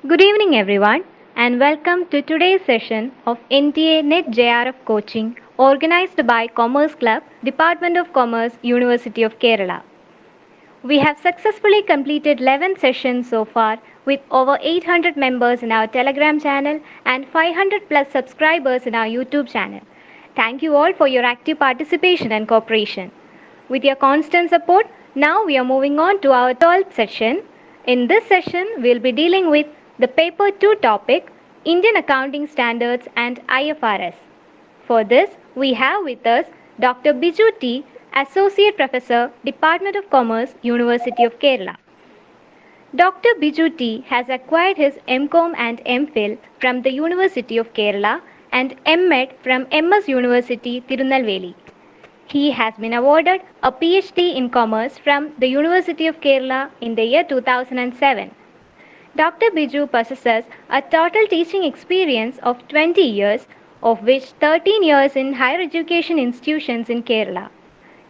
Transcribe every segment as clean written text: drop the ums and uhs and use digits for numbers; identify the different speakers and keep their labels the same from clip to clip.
Speaker 1: Good evening, everyone, and welcome to today's session of NTA Net JRF Coaching organized by Commerce Club, Department of Commerce, University of Kerala. We have successfully completed 11 sessions so far with over 800 members in our Telegram channel and 500 plus subscribers in our YouTube channel. Thank you all for your active participation and cooperation. With your constant support, now we are moving on to our 12th session. In this session, we'll be dealing with the Paper 2 topic, Indian Accounting Standards and IFRS. For this, we have with us Dr. Biju T, Associate Professor, Department of Commerce, University of Kerala. Dr. Biju T has acquired his MCom and MPhil from the University of Kerala and MEd from MS University, Tirunelveli. He has been awarded a PhD in Commerce from the University of Kerala in the year 2007. Dr. Biju possesses a total teaching experience of 20 years, of which 13 years in higher education institutions in Kerala.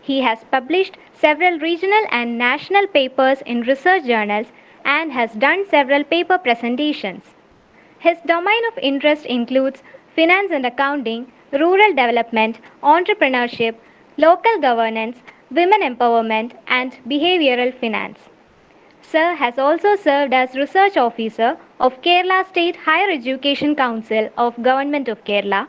Speaker 1: He has published several regional and national papers in research journals and has done several paper presentations. His domain of interest includes finance and accounting, rural development, entrepreneurship, local governance, women empowerment, and behavioral finance. Sir has also served as Research Officer of Kerala State Higher Education Council of Government of Kerala,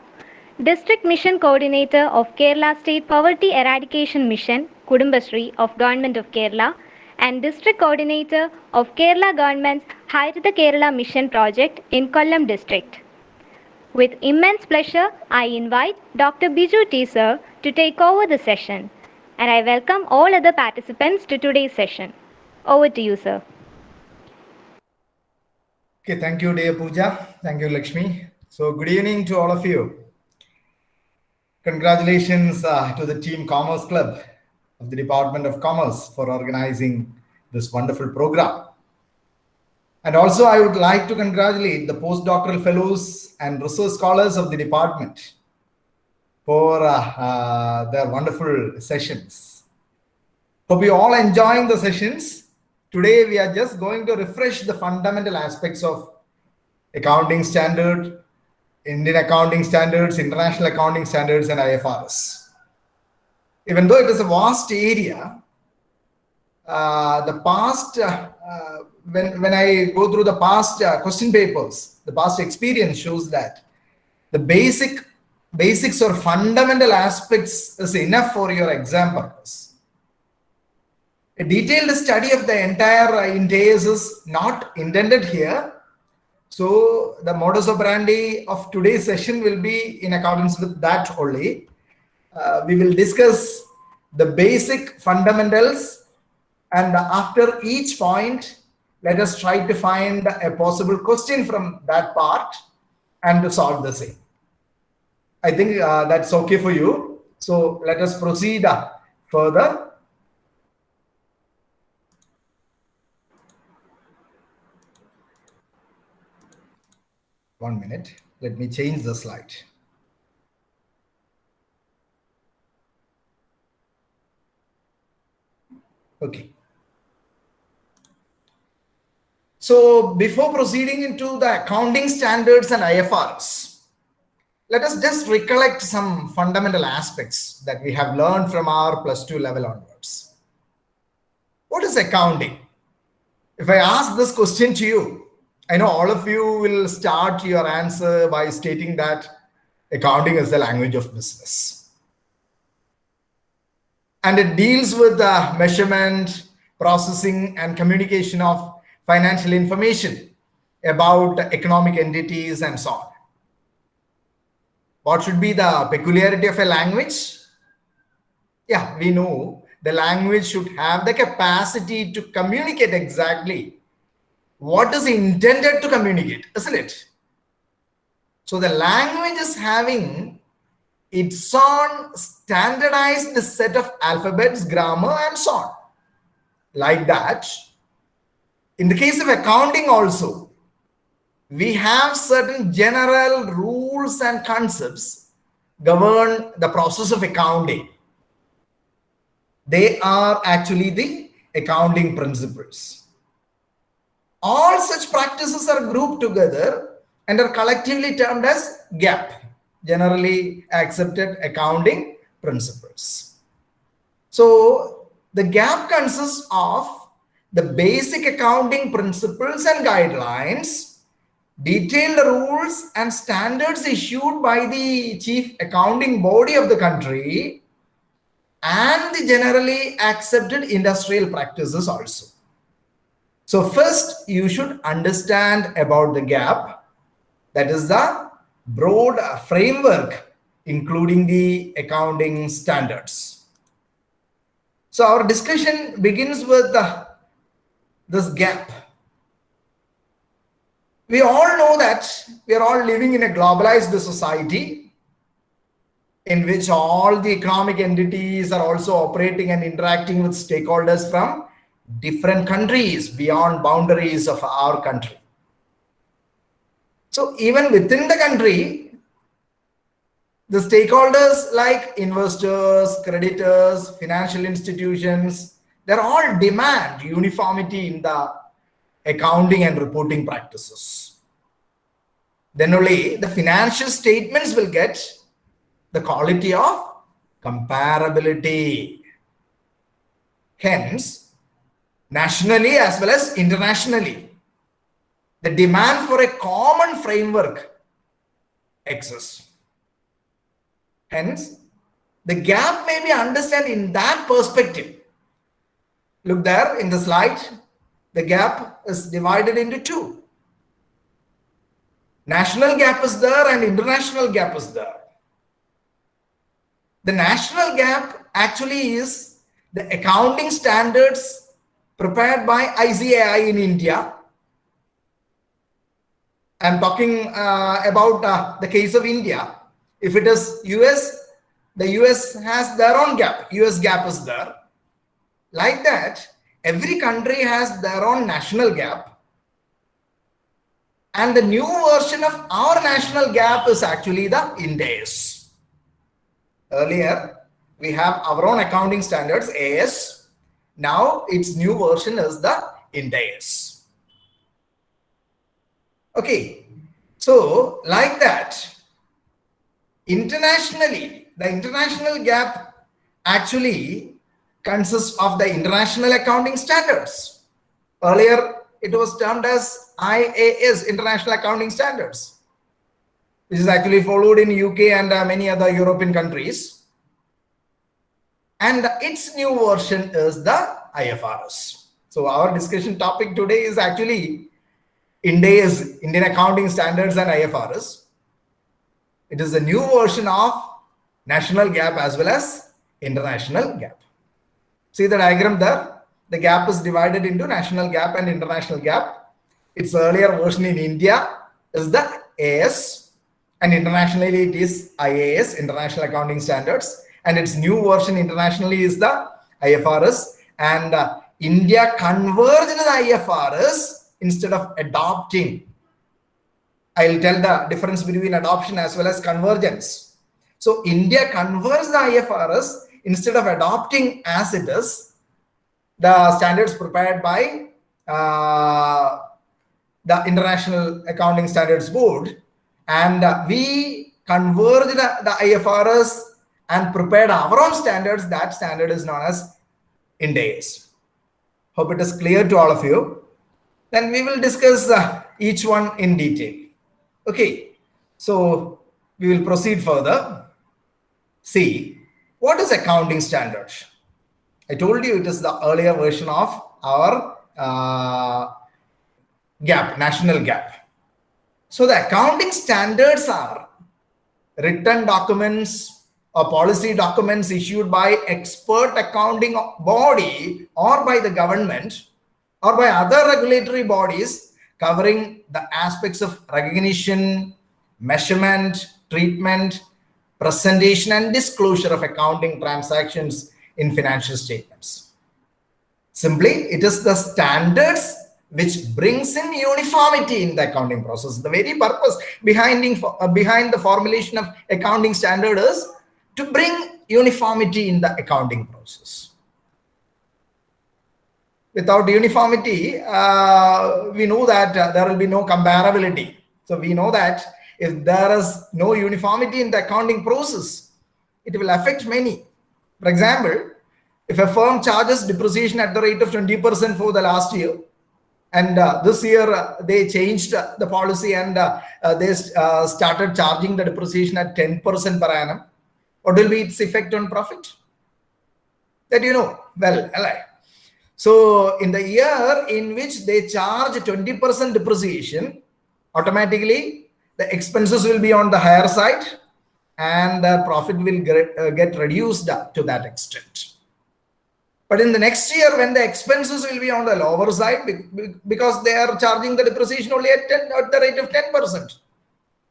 Speaker 1: District Mission Coordinator of Kerala State Poverty Eradication Mission, Kudumbashree of Government of Kerala, and District Coordinator of Kerala Government's Haritha Kerala Mission Project in Kollam District. With immense pleasure, I invite Dr. Biju T. Sir to take over the session, and I welcome all other participants to today's session. Over to you, sir.
Speaker 2: Okay, thank you, dear Pooja. Thank you, Lakshmi. So, good evening to all of you. Congratulations to the Team Commerce Club of the Department of Commerce for organizing this wonderful program. And also, I would like to congratulate the postdoctoral fellows and research scholars of the department for their wonderful sessions. Hope you all enjoying the sessions. Today, we are just going to refresh the fundamental aspects of accounting standard, Indian accounting standards, international accounting standards, and IFRS. Even though it is a vast area, the past, when I go through the past question papers, the past experience shows that the basics or fundamental aspects is enough for your exam purpose. A detailed study of the entire NTA is not intended here. So the modus operandi of today's session will be in accordance with that only. We will discuss the basic fundamentals, and after each point, let us try to find a possible question from that part and to solve the same. I think that's okay for you. So let us proceed further. One minute, let me change the slide. Okay. So before proceeding into the accounting standards and IFRS, let us just recollect some fundamental aspects that we have learned from our +2 level onwards. What is accounting? If I ask this question to you, I know all of you will start your answer by stating that accounting is the language of business. And it deals with the measurement, processing, and communication of financial information about economic entities and so on. What should be the peculiarity of a language? Yeah, we know the language should have the capacity to communicate exactly what is intended to communicate, isn't it? So the language is having its own standardized set of alphabets, grammar, and so on. Like that, in the case of accounting also, we have certain general rules and concepts govern the process of accounting. They are actually the accounting principles. All such practices are grouped together and are collectively termed as GAAP, generally accepted accounting principles. So the GAAP consists of the basic accounting principles and guidelines, detailed rules and standards issued by the chief accounting body of the country, and the generally accepted industrial practices also. So first you should understand about the GAAP, that is the broad framework including the accounting standards. So our discussion begins with this GAAP. We all know that we are all living in a globalized society in which all the economic entities are also operating and interacting with stakeholders from different countries beyond boundaries of our country. So even within the country, the stakeholders like investors, creditors, financial institutions, they're all demand uniformity in the accounting and reporting practices. Then only the financial statements will get the quality of comparability. Hence, nationally as well as internationally, the demand for a common framework exists. Hence, the gap may be understood in that perspective. Look there in the slide, the gap is divided into two. National gap is there and international gap is there. The national gap actually is the accounting standards prepared by ICAI in India. I'm talking about the case of India. If it is US, the US has their own gap. US gap is there. Like that, every country has their own national gap. And the new version of our national gap is actually the Ind AS. Earlier, we have our own accounting standards, AS. Now, its new version is the Ind AS. Okay, so like that, internationally, the international gap actually consists of the international accounting standards. Earlier, it was termed as IAS, International Accounting Standards, which is actually followed in UK and many other European countries. And its new version is the IFRS. So our discussion topic today is actually INDAS, Indian Accounting Standards and IFRS. It is a new version of national gap as well as international gap. See the diagram there? The gap is divided into national gap and international gap. Its earlier version in India is the AS, and internationally it is IAS, International Accounting Standards, and its new version internationally is the IFRS. And India converged the IFRS instead of adopting. I'll tell the difference between adoption as well as convergence. So India converged the IFRS instead of adopting as it is the standards prepared by the International Accounting Standards Board, and we converged the IFRS and prepared our own standards. That standard is known as Ind AS. Hope it is clear to all of you. Then we will discuss each one in detail. Okay, so we will proceed further. See, what is accounting standards? I told you it is the earlier version of our gap, national gap. So the accounting standards are written documents or policy documents issued by expert accounting body or by the government or by other regulatory bodies covering the aspects of recognition, measurement, treatment, presentation and disclosure of accounting transactions in financial statements. Simply, it is the standards which brings in uniformity in the accounting process. The very purpose behind the formulation of accounting standard is to bring uniformity in the accounting process. Without uniformity, we know that there will be no comparability. So we know that if there is no uniformity in the accounting process, it will affect many. For example, if a firm charges depreciation at the rate of 20% for the last year, and this year they changed the policy and they started charging the depreciation at 10% per annum, what will be its effect on profit? That you know well, alive. So in the year in which they charge 20% depreciation, automatically the expenses will be on the higher side and the profit will get reduced to that extent. But in the next year, when the expenses will be on the lower side, because they are charging the depreciation only at the rate of 10%.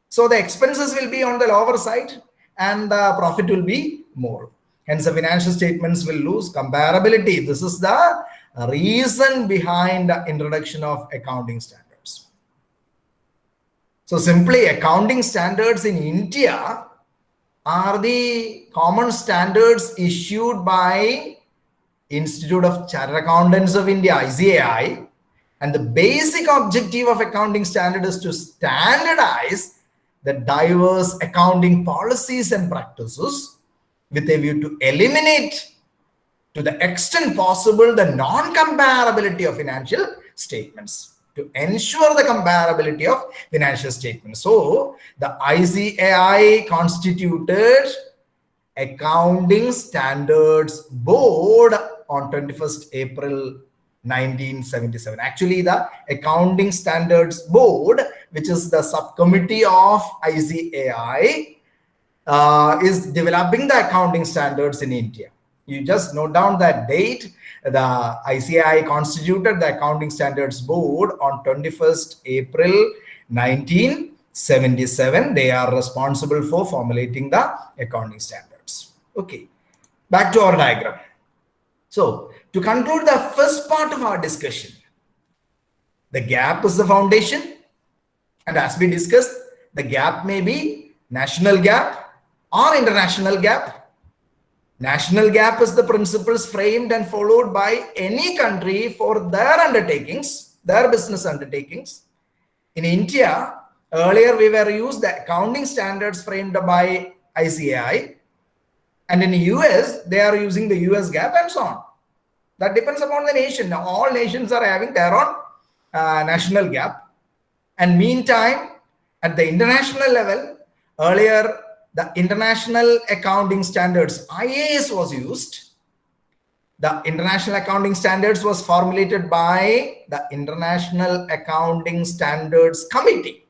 Speaker 2: So the expenses will be on the lower side and the profit will be more. Hence, the financial statements will lose comparability. This is the reason behind the introduction of accounting standards. So simply, accounting standards in India are the common standards issued by Institute of Chartered Accountants of India, ICAI, and the basic objective of accounting standard is to standardize the diverse accounting policies and practices with a view to eliminate, to the extent possible, the non-comparability of financial statements, to ensure the comparability of financial statements. So the ICAI constituted Accounting Standards Board on 21st April 1977. Actually, the Accounting Standards Board, which is the subcommittee of ICAI, is developing the accounting standards in India. You just note down that date. The ICAI constituted the Accounting Standards Board on 21st April 1977. They are responsible for formulating the accounting standards. Okay, back to our diagram. So, to conclude the first part of our discussion, the gap is the foundation. And as we discussed, the gap may be national gap or international gap. National gap is the principles framed and followed by any country for their undertakings, their business undertakings. In India, earlier we were used the accounting standards framed by ICAI, and in the US, they are using the US gap and so on. That depends upon the nation. Now, all nations are having their own national gap. And meantime, at the international level, earlier, the International Accounting Standards, IAS, was used. The International Accounting Standards was formulated by the International Accounting Standards Committee.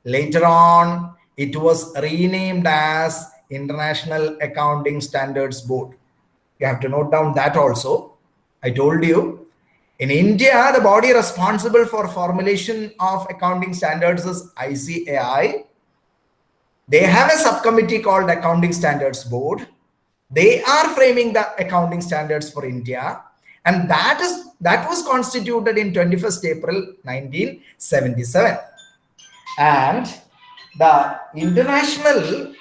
Speaker 2: Later on, it was renamed as International Accounting Standards Board. You have to note down that also. I told you, in India, the body responsible for formulation of accounting standards is ICAI. They have a subcommittee called Accounting Standards Board. They are framing the accounting standards for India, and that was constituted in 21st April 1977. And the international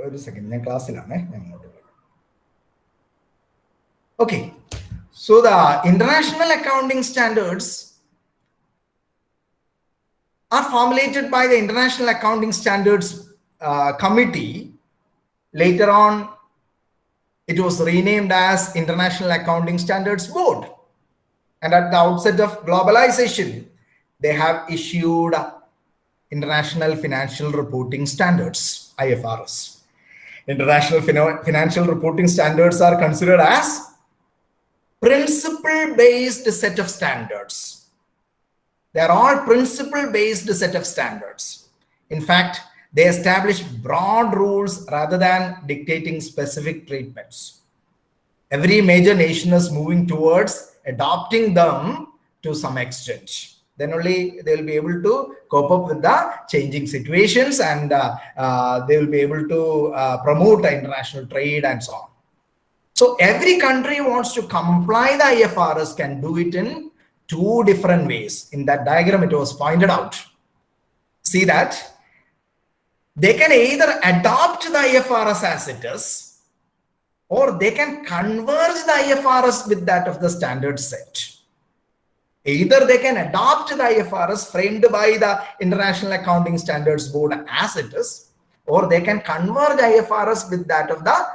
Speaker 2: ഒരു second ഞാൻ ക്ലാസ്സിലാണേ ഞാൻ അങ്ങോട്ട് Okay, so the international accounting standards are formulated by the International Accounting Standards Committee. Later on, it was renamed as International Accounting Standards Board. And at the outset of globalization, they have issued International Financial Reporting Standards, IFRS. International Financial Reporting Standards are considered as principle-based set of standards. They are all principle-based set of standards. In fact, they establish broad rules rather than dictating specific treatments. Every major nation is moving towards adopting them to some extent. Then only they will be able to cope up with the changing situations, and they will be able to promote international trade and so on. So every country wants to comply the IFRS can do it in two different ways. In that diagram, it was pointed out. See that they can either adopt the IFRS as it is, or they can converge the IFRS with that of the standard set. Either they can adopt the IFRS framed by the International Accounting Standards Board as it is, or they can converge IFRS with that of the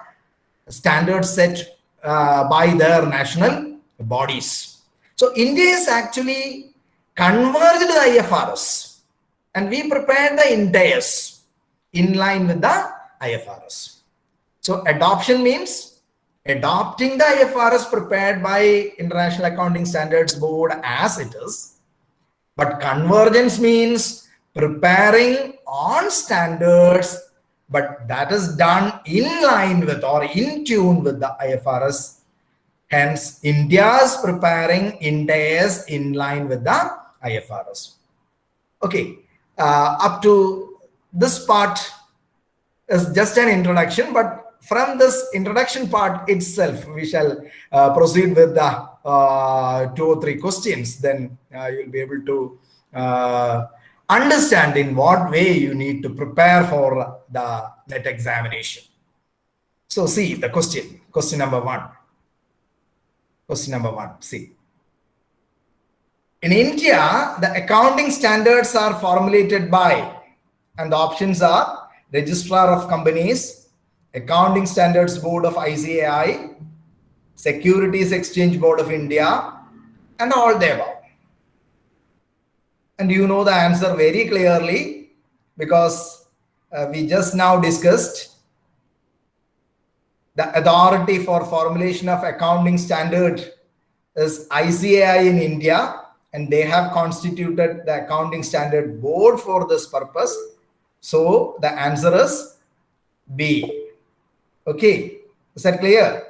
Speaker 2: standard set by their national bodies. So India is actually converged the IFRS, and we prepared the NTAs in line with the IFRS. So adoption means adopting the IFRS prepared by International Accounting Standards Board as it is, but convergence means preparing on standards, but that is done in line with or in tune with the IFRS. Hence, India is preparing NTAs in line with the IFRS. Okay, up to this part is just an introduction, but from this introduction part itself, we shall proceed with the 2 or 3 questions. Then you'll be able to understand in what way you need to prepare for the NET examination. So see the question number 1. Question number 1, see. In India, the accounting standards are formulated by, and the options are Registrar of Companies, Accounting Standards Board of ICAI, Securities Exchange Board of India, and all the above. And you know the answer very clearly because we just now discussed the authority for formulation of accounting standard is ICAI in India, and they have constituted the accounting standard board for this purpose. So the answer is B. Okay, is that clear?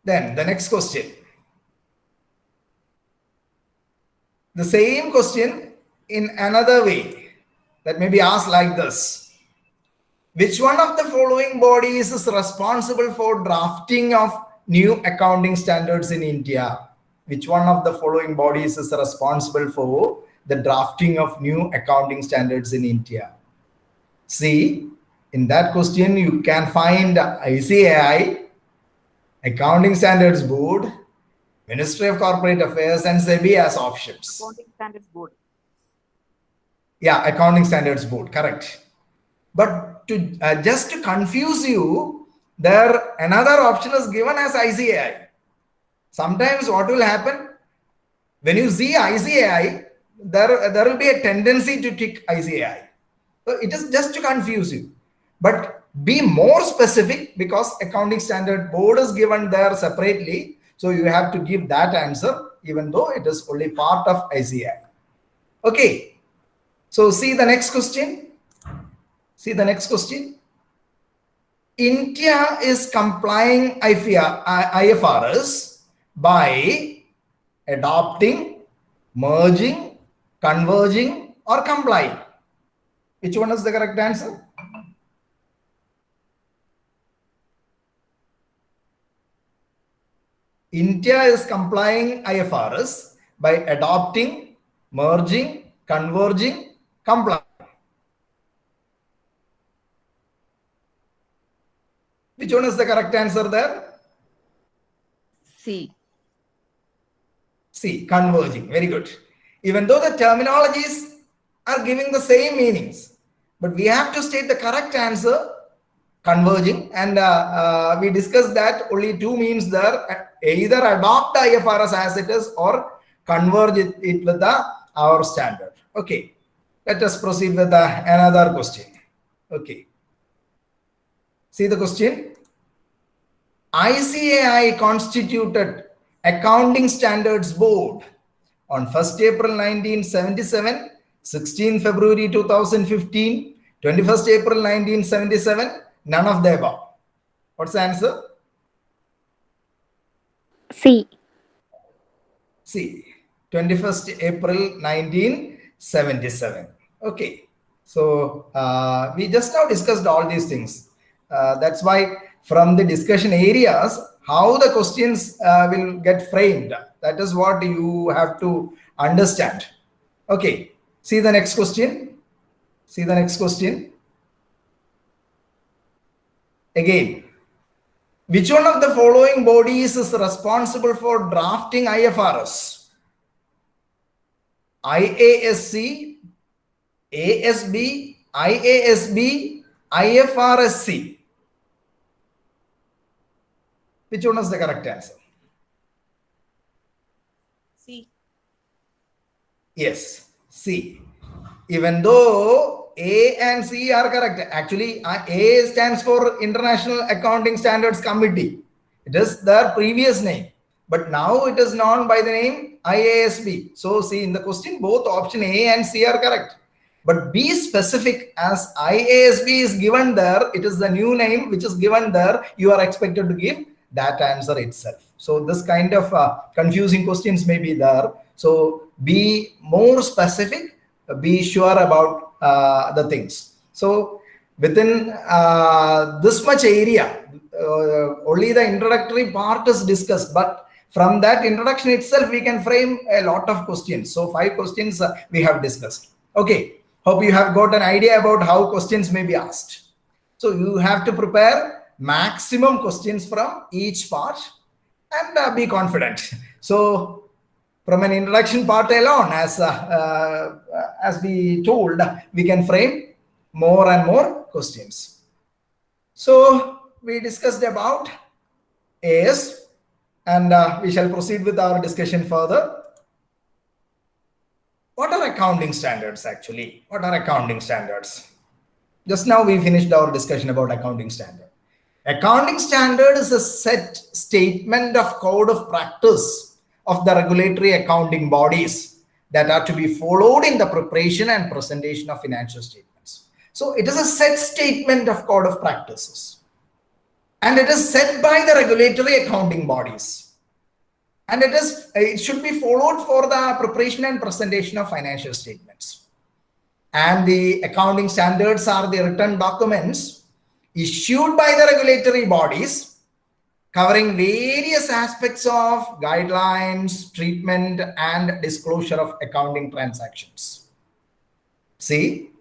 Speaker 2: Then the next question. The same question in another way that may be asked like this. Which one of the following bodies is responsible for drafting of new accounting standards in India? Which one of the following bodies is responsible for the drafting of new accounting standards in India? See, in that question, you can find ICAI, Accounting Standards Board, Ministry of Corporate Affairs, and SEBI as options.
Speaker 3: Accounting Standards Board.
Speaker 2: Yeah, Accounting Standards Board, correct. But to just to confuse you, there another option is given as ICAI. Sometimes what will happen, when you see ICAI, there will be a tendency to tick ICAI. So it is just to confuse you. But be more specific because Accounting Standard Board is given there separately. So you have to give that answer even though it is only part of ICAI. Okay. So see the next question. See the next question. India is complying IFRS by adopting, merging, converging, or complying. Which one is the correct answer? India is complying IFRS by adopting, merging, converging, complying. Which one is the correct answer there?
Speaker 3: C.
Speaker 2: C, converging. Very good. Even though the terminologies are giving the same meanings, but we have to state the correct answer, converging. And we discussed that only 2 means there, either adopt the IFRS as it is or converge it with our standard. Okay, let us proceed with another question. Okay, see the question. ICAI constituted Accounting Standards Board on 1st April 1977, 16 February 2015, 21st April 1977, none of the above. What's the answer?
Speaker 1: C.
Speaker 2: C. 21st April 1977. Okay. So we just now discussed all these things. That's why from the discussion areas, how the questions will get framed. That is what you have to understand. Okay, see the next question. See the next question. Again, which one of the following bodies is responsible for drafting IFRS? IASC, ASB, IASB, IFRSC. Which one is the correct answer?
Speaker 3: C.
Speaker 2: Yes, C. Even though A and C are correct, actually A stands for International Accounting Standards Committee. It is their previous name, but now it is known by the name IASB. So see, in the question, both option A and C are correct. But be specific, as IASB is given there, it is the new name which is given there, you are expected to give that answer itself. So this kind of confusing questions may be there. So be more specific, be sure about the things. So within this much area, only the introductory part is discussed, but from that introduction itself, we can frame a lot of questions. So 5 questions we have discussed. Okay, hope you have got an idea about how questions may be asked. So you have to prepare maximum questions from each part and be confident. So from an introduction part alone, as we told, we can frame more and more questions. So we discussed about AS, and we shall proceed with our discussion further. What are accounting standards actually? What are accounting standards? Just now we finished our discussion about accounting standard. Accounting standard is a set statement of code of practice of the regulatory accounting bodies that are to be followed in the preparation and presentation of financial statements. So it is a set statement of code of practices, and it is set by the regulatory accounting bodies, and it should be followed for the preparation and presentation of financial statements. And the accounting standards are the written documents issued by the regulatory bodies covering various aspects of guidelines, treatment, and disclosure of accounting transactions. See,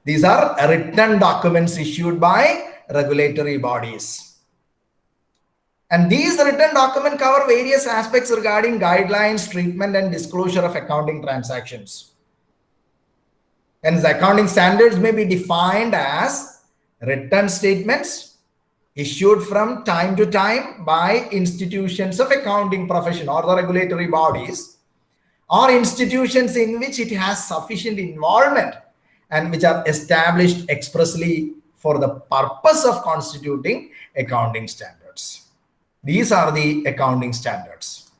Speaker 2: these are written documents issued by regulatory bodies. And these written documents cover various aspects regarding guidelines, treatment, and disclosure of accounting transactions. Hence, the accounting standards may be defined as written statements issued from time to time by institutions of accounting profession or the regulatory bodies, or institutions in which it has sufficient involvement and which are established expressly for the purpose of constituting accounting standards. These are the accounting standards.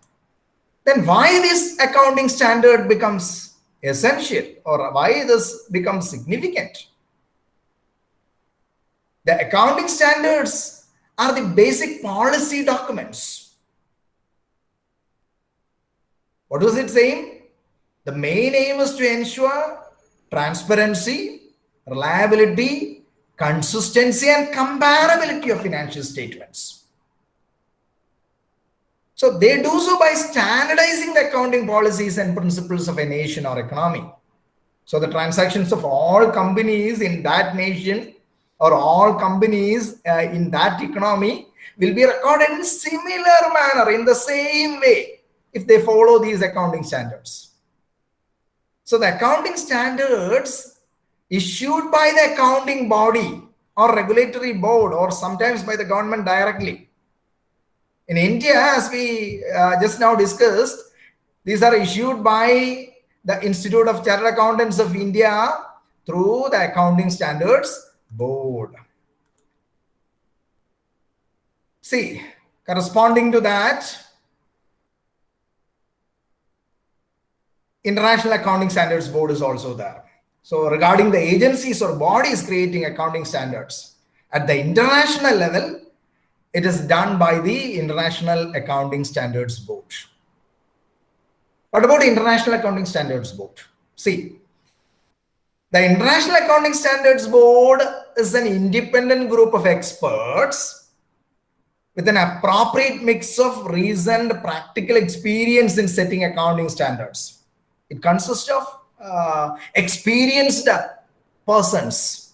Speaker 2: Then why this accounting standard becomes essential, or why this becomes significant? The accounting standards are the basic policy documents. What is it saying? The main aim is to ensure transparency, reliability, consistency, and comparability of financial statements. So they do so by standardizing the accounting policies and principles of a nation or economy. So the transactions of all companies in that nation or all companies in that economy will be recorded in similar manner, in the same way, if they follow these accounting standards. So the accounting standards issued by the accounting body or regulatory board, or sometimes by the government directly. In India, as we just now discussed, these are issued by the Institute of Chartered Accountants of India through the Accounting Standards Board. See, corresponding to that, International Accounting Standards Board is also there. So regarding the agencies or bodies creating accounting standards at the international level, it is done by the International Accounting Standards Board. What about the International Accounting Standards Board? See, the International Accounting Standards Board is an independent group of experts with an appropriate mix of reasoned practical experience in setting accounting standards. It consists of experienced persons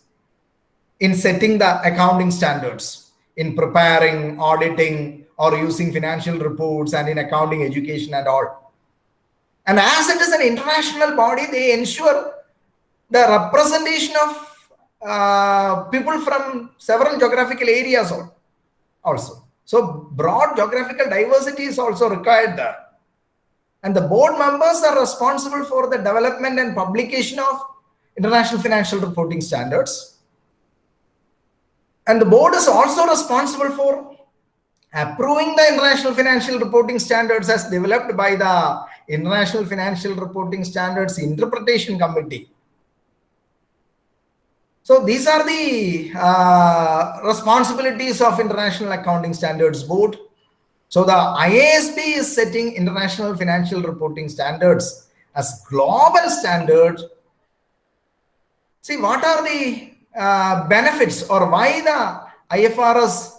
Speaker 2: in setting the accounting standards, in preparing, auditing, or using financial reports, and in accounting education and all. And as it is an international body, they ensure the representation of people from several geographical areas also. So broad geographical diversity is also required there. And the board members are responsible for the development and publication of international financial reporting standards. And the board is also responsible for approving the international financial reporting standards as developed by the International Financial Reporting Standards Interpretation Committee. So these are the responsibilities of International Accounting Standards Board. So the IASB is setting international financial reporting standards as global standard. See, what are the benefits, or why the IFRS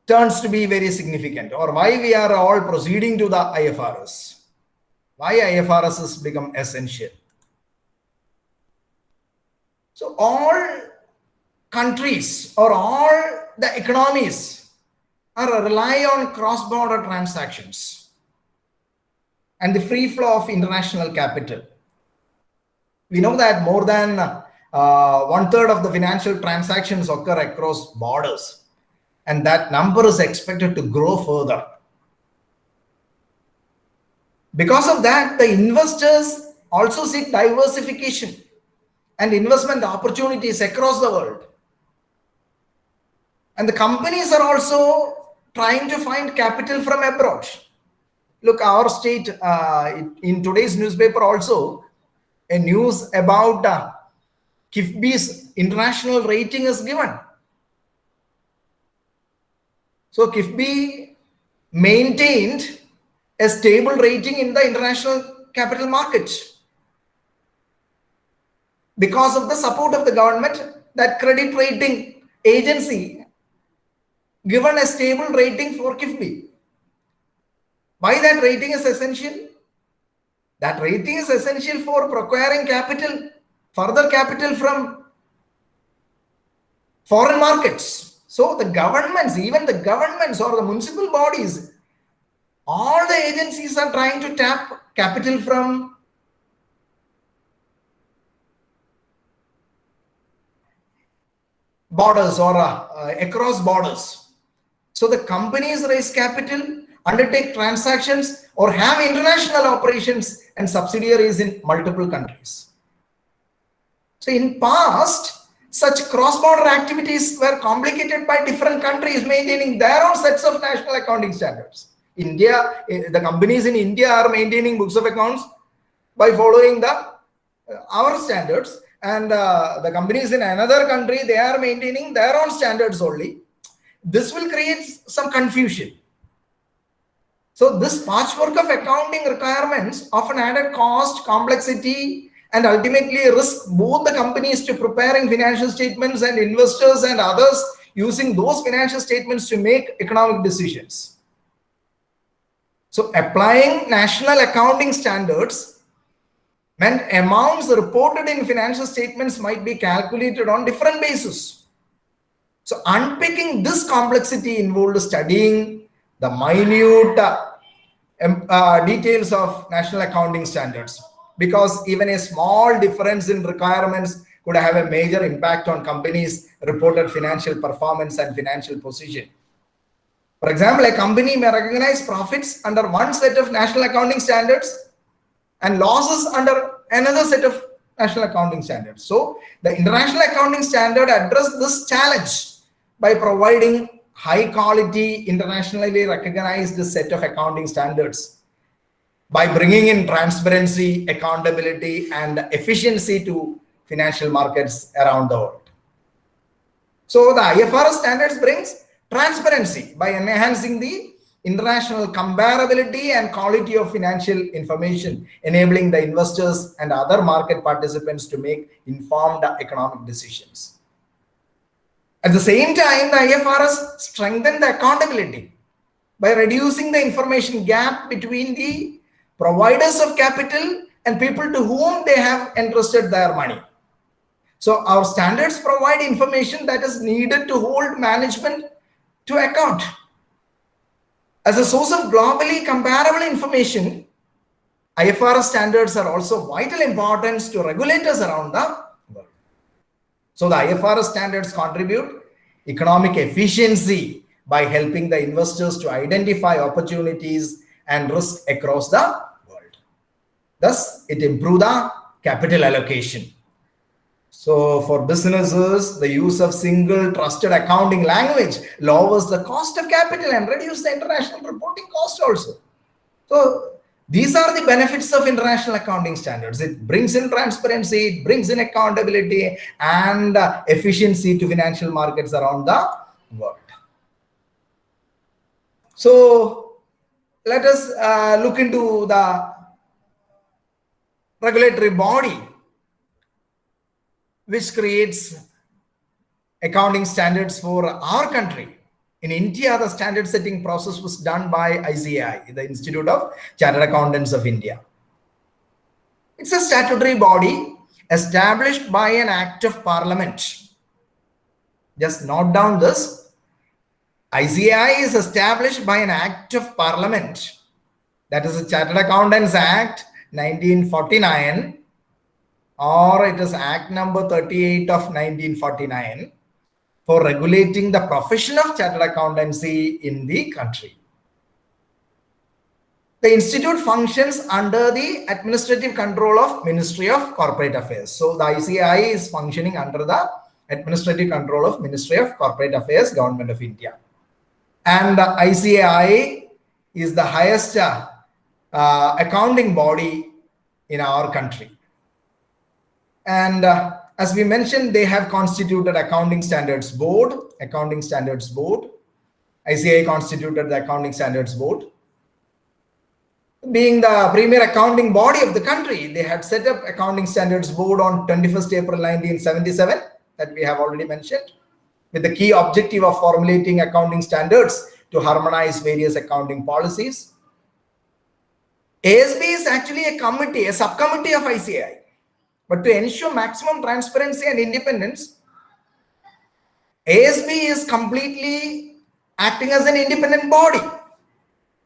Speaker 2: turns to be very significant, or why we are all proceeding to the IFRS? Why IFRS has become essential? So all countries or all the economies are rely on cross-border transactions and the free flow of international capital. We know that more than 1/3 of the financial transactions occur across borders, and that number is expected to grow further. Because of that, the investors also seek diversification and investment opportunities across the world. And the companies are also trying to find capital from abroad. Look, our state, in today's newspaper also, a news about KIFBI's international rating is given. So KIFBI maintained a stable rating in the international capital markets because of the support of the government. That credit rating agency given a stable rating for KIFBI. Why that rating is essential? That rating is essential for procuring capital, further capital from foreign markets. So the governments, even the governments or the municipal bodies, all the agencies are trying to tap capital from borders or across borders. So the companies raise capital, undertake transactions, or have international operations and subsidiaries in multiple countries. So in past, such cross-border activities were complicated by different countries maintaining their own sets of national accounting standards. India, the companies in India are maintaining books of accounts by following our standards, and the companies in another country, they are maintaining their own standards only. This will create some confusion. So this patchwork of accounting requirements often added cost, complexity, and ultimately risk both the companies to preparing financial statements and investors and others using those financial statements to make economic decisions. So applying national accounting standards meant amounts reported in financial statements might be calculated on different bases. So unpicking this complexity involved studying the minute details of national accounting standards, because even a small difference in requirements could have a major impact on companies' reported financial performance and financial position. For example, a company may recognize profits under one set of national accounting standards and losses under another set of national accounting standards. So the International Accounting Standard addressed this challenge by providing high quality, internationally recognized set of accounting standards by bringing in transparency, accountability, and efficiency to financial markets around the world. So the IFRS standards brings transparency by enhancing the international comparability and quality of financial information, enabling the investors and other market participants to make informed economic decisions. At the same time, the IFRS strengthened the accountability by reducing the information gap between the providers of capital and people to whom they have entrusted their money. So our standards provide information that is needed to hold management to account. As a source of globally comparable information, IFRS standards are also vital importance to regulators around the world. So the IFRS standards contribute economic efficiency by helping the investors to identify opportunities and risk across the world. Thus, it improves the capital allocation. So for businesses, the use of single trusted accounting language lowers the cost of capital and reduces the international reporting cost also. So these are the benefits of international accounting standards. It brings in transparency, it brings in accountability and efficiency to financial markets around the world. So let us look into the regulatory body which creates accounting standards for our country. In India, the standard setting process was done by ICAI, the Institute of Chartered Accountants of India. It's a statutory body established by an act of parliament. Just note down this. ICAI is established by an act of parliament. That is the Chartered Accountants Act 1949, or it is Act number 38 of 1949 for regulating the profession of chartered accountancy in the country. The institute functions under the administrative control of Ministry of Corporate Affairs. So the ICAI is functioning under the administrative control of Ministry of Corporate Affairs, Government of India. And the ICAI is the highest accounting body in our country. And as we mentioned, they have constituted Accounting Standards Board. ICAI constituted the Accounting Standards Board. Being the premier accounting body of the country, they had set up Accounting Standards Board on 21st April 1977, that we have already mentioned, with the key objective of formulating accounting standards to harmonize various accounting policies. ASB is actually a committee, a subcommittee of ICAI. But to ensure maximum transparency and independence, ASB is completely acting as an independent body.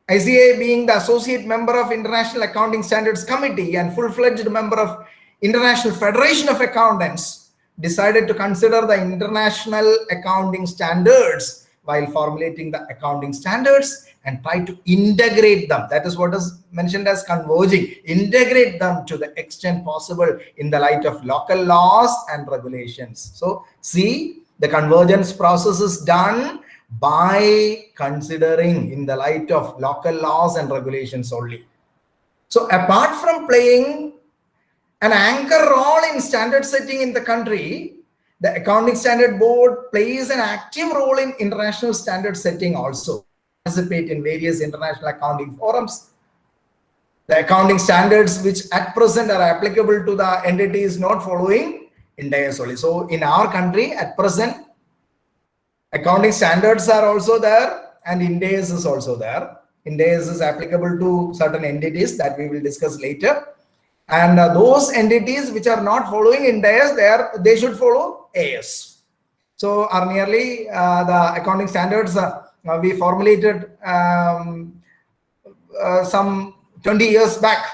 Speaker 2: ICAI being the associate member of International Accounting Standards Committee and full-fledged member of International Federation of Accountants, decided to consider the international accounting standards while formulating the accounting standards and try to integrate them. That is what is mentioned as converging. Integrate them to the extent possible in the light of local laws and regulations. So see, the convergence process is done by considering in the light of local laws and regulations only. So apart from playing an anchor role in standard setting in the country, the Accounting Standard Board plays an active role in international standard setting also. Participate in various international accounting forums. The accounting standards which at present are applicable to the entities not following Ind AS only. So in our country at present, accounting standards are also there and Ind AS is also there. Ind AS is applicable to certain entities that we will discuss later. And those entities which are not following Ind AS, they should follow AS. So are nearly the accounting standards we formulated some 20 years back.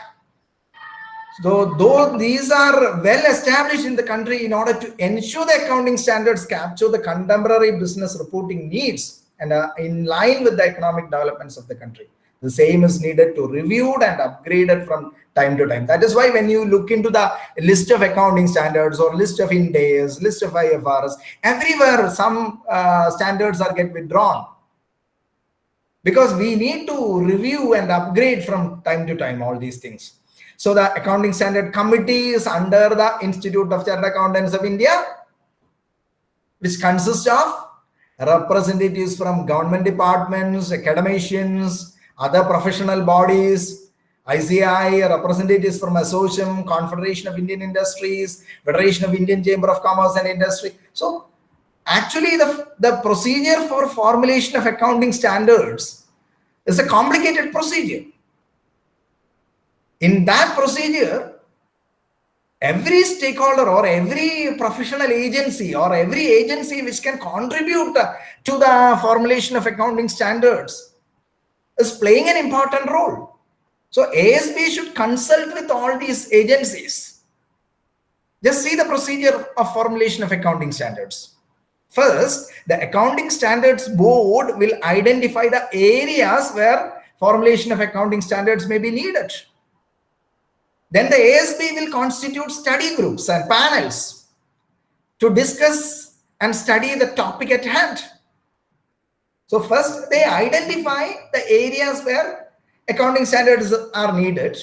Speaker 2: So though these are well established in the country in order to ensure the accounting standards capture the contemporary business reporting needs and in line with the economic developments of the country. The same is needed to reviewed and upgraded from time to time. That is why when you look into the list of accounting standards or list of Ind AS, list of IFRS, everywhere some standards are get withdrawn. Because we need to review and upgrade from time to time all these things. So the Accounting Standard Committee is under the Institute of Chartered Accountants of India, which consists of representatives from government departments, academicians, other professional bodies, ICAI, representatives from Association, Confederation of Indian Industries, Federation of Indian Chamber of Commerce and Industry. So Actually, the procedure for formulation of accounting standards is a complicated procedure. In that procedure, every stakeholder or every professional agency or every agency which can contribute to the formulation of accounting standards is playing an important role. So ASB should consult with all these agencies. Just see the procedure of formulation of accounting standards. First, the Accounting Standards Board will identify the areas where formulation of accounting standards may be needed. Then the ASB will constitute study groups and panels to discuss and study the topic at hand. So first, they identify the areas where accounting standards are needed,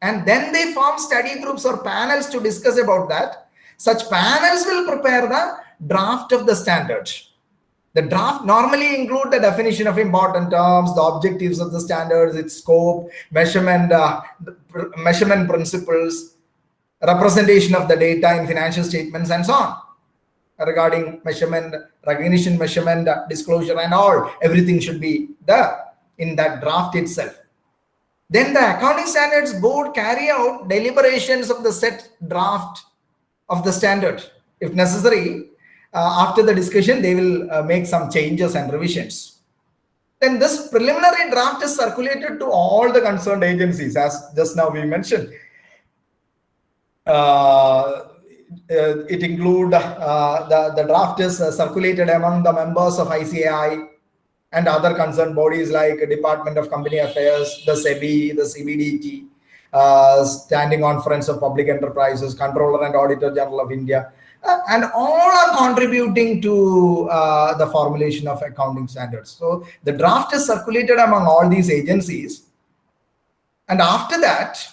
Speaker 2: and then they form study groups or panels to discuss about that. Such panels will prepare the draft of the standard. The draft normally include the definition of important terms, the objectives of the standards, its scope, measurement principles, representation of the data in financial statements, and so on. Regarding measurement, recognition, measurement, disclosure, and all, everything should be there in that draft itself. Then the Accounting Standards Board carry out deliberations of the set draft of the standard. If necessary, after the discussion, they will make some changes and revisions. Then this preliminary draft is circulated to all the concerned agencies, as just now we mentioned. It include the draft is circulated among the members of ICAI and other concerned bodies like Department of Company Affairs, the SEBI, the CBDT, Standing Conference of Public Enterprises, Controller and Auditor General of India, and all are contributing to the formulation of accounting standards. So the draft is circulated among all these agencies, and after that,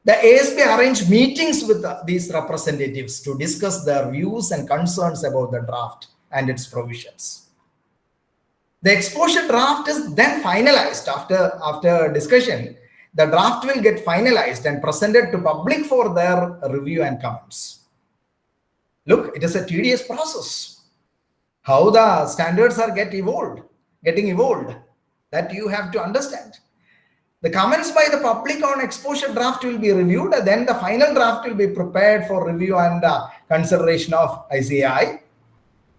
Speaker 2: the ASB arranged meetings with these representatives to discuss their views and concerns about the draft and its provisions. The exposure draft is then finalized after discussion. The draft will get finalized and presented to public for their review and comments. Look, it is a tedious process. How the standards are getting evolved, that you have to understand. The comments by the public on exposure draft will be reviewed, and then the final draft will be prepared for review and consideration of ICAI.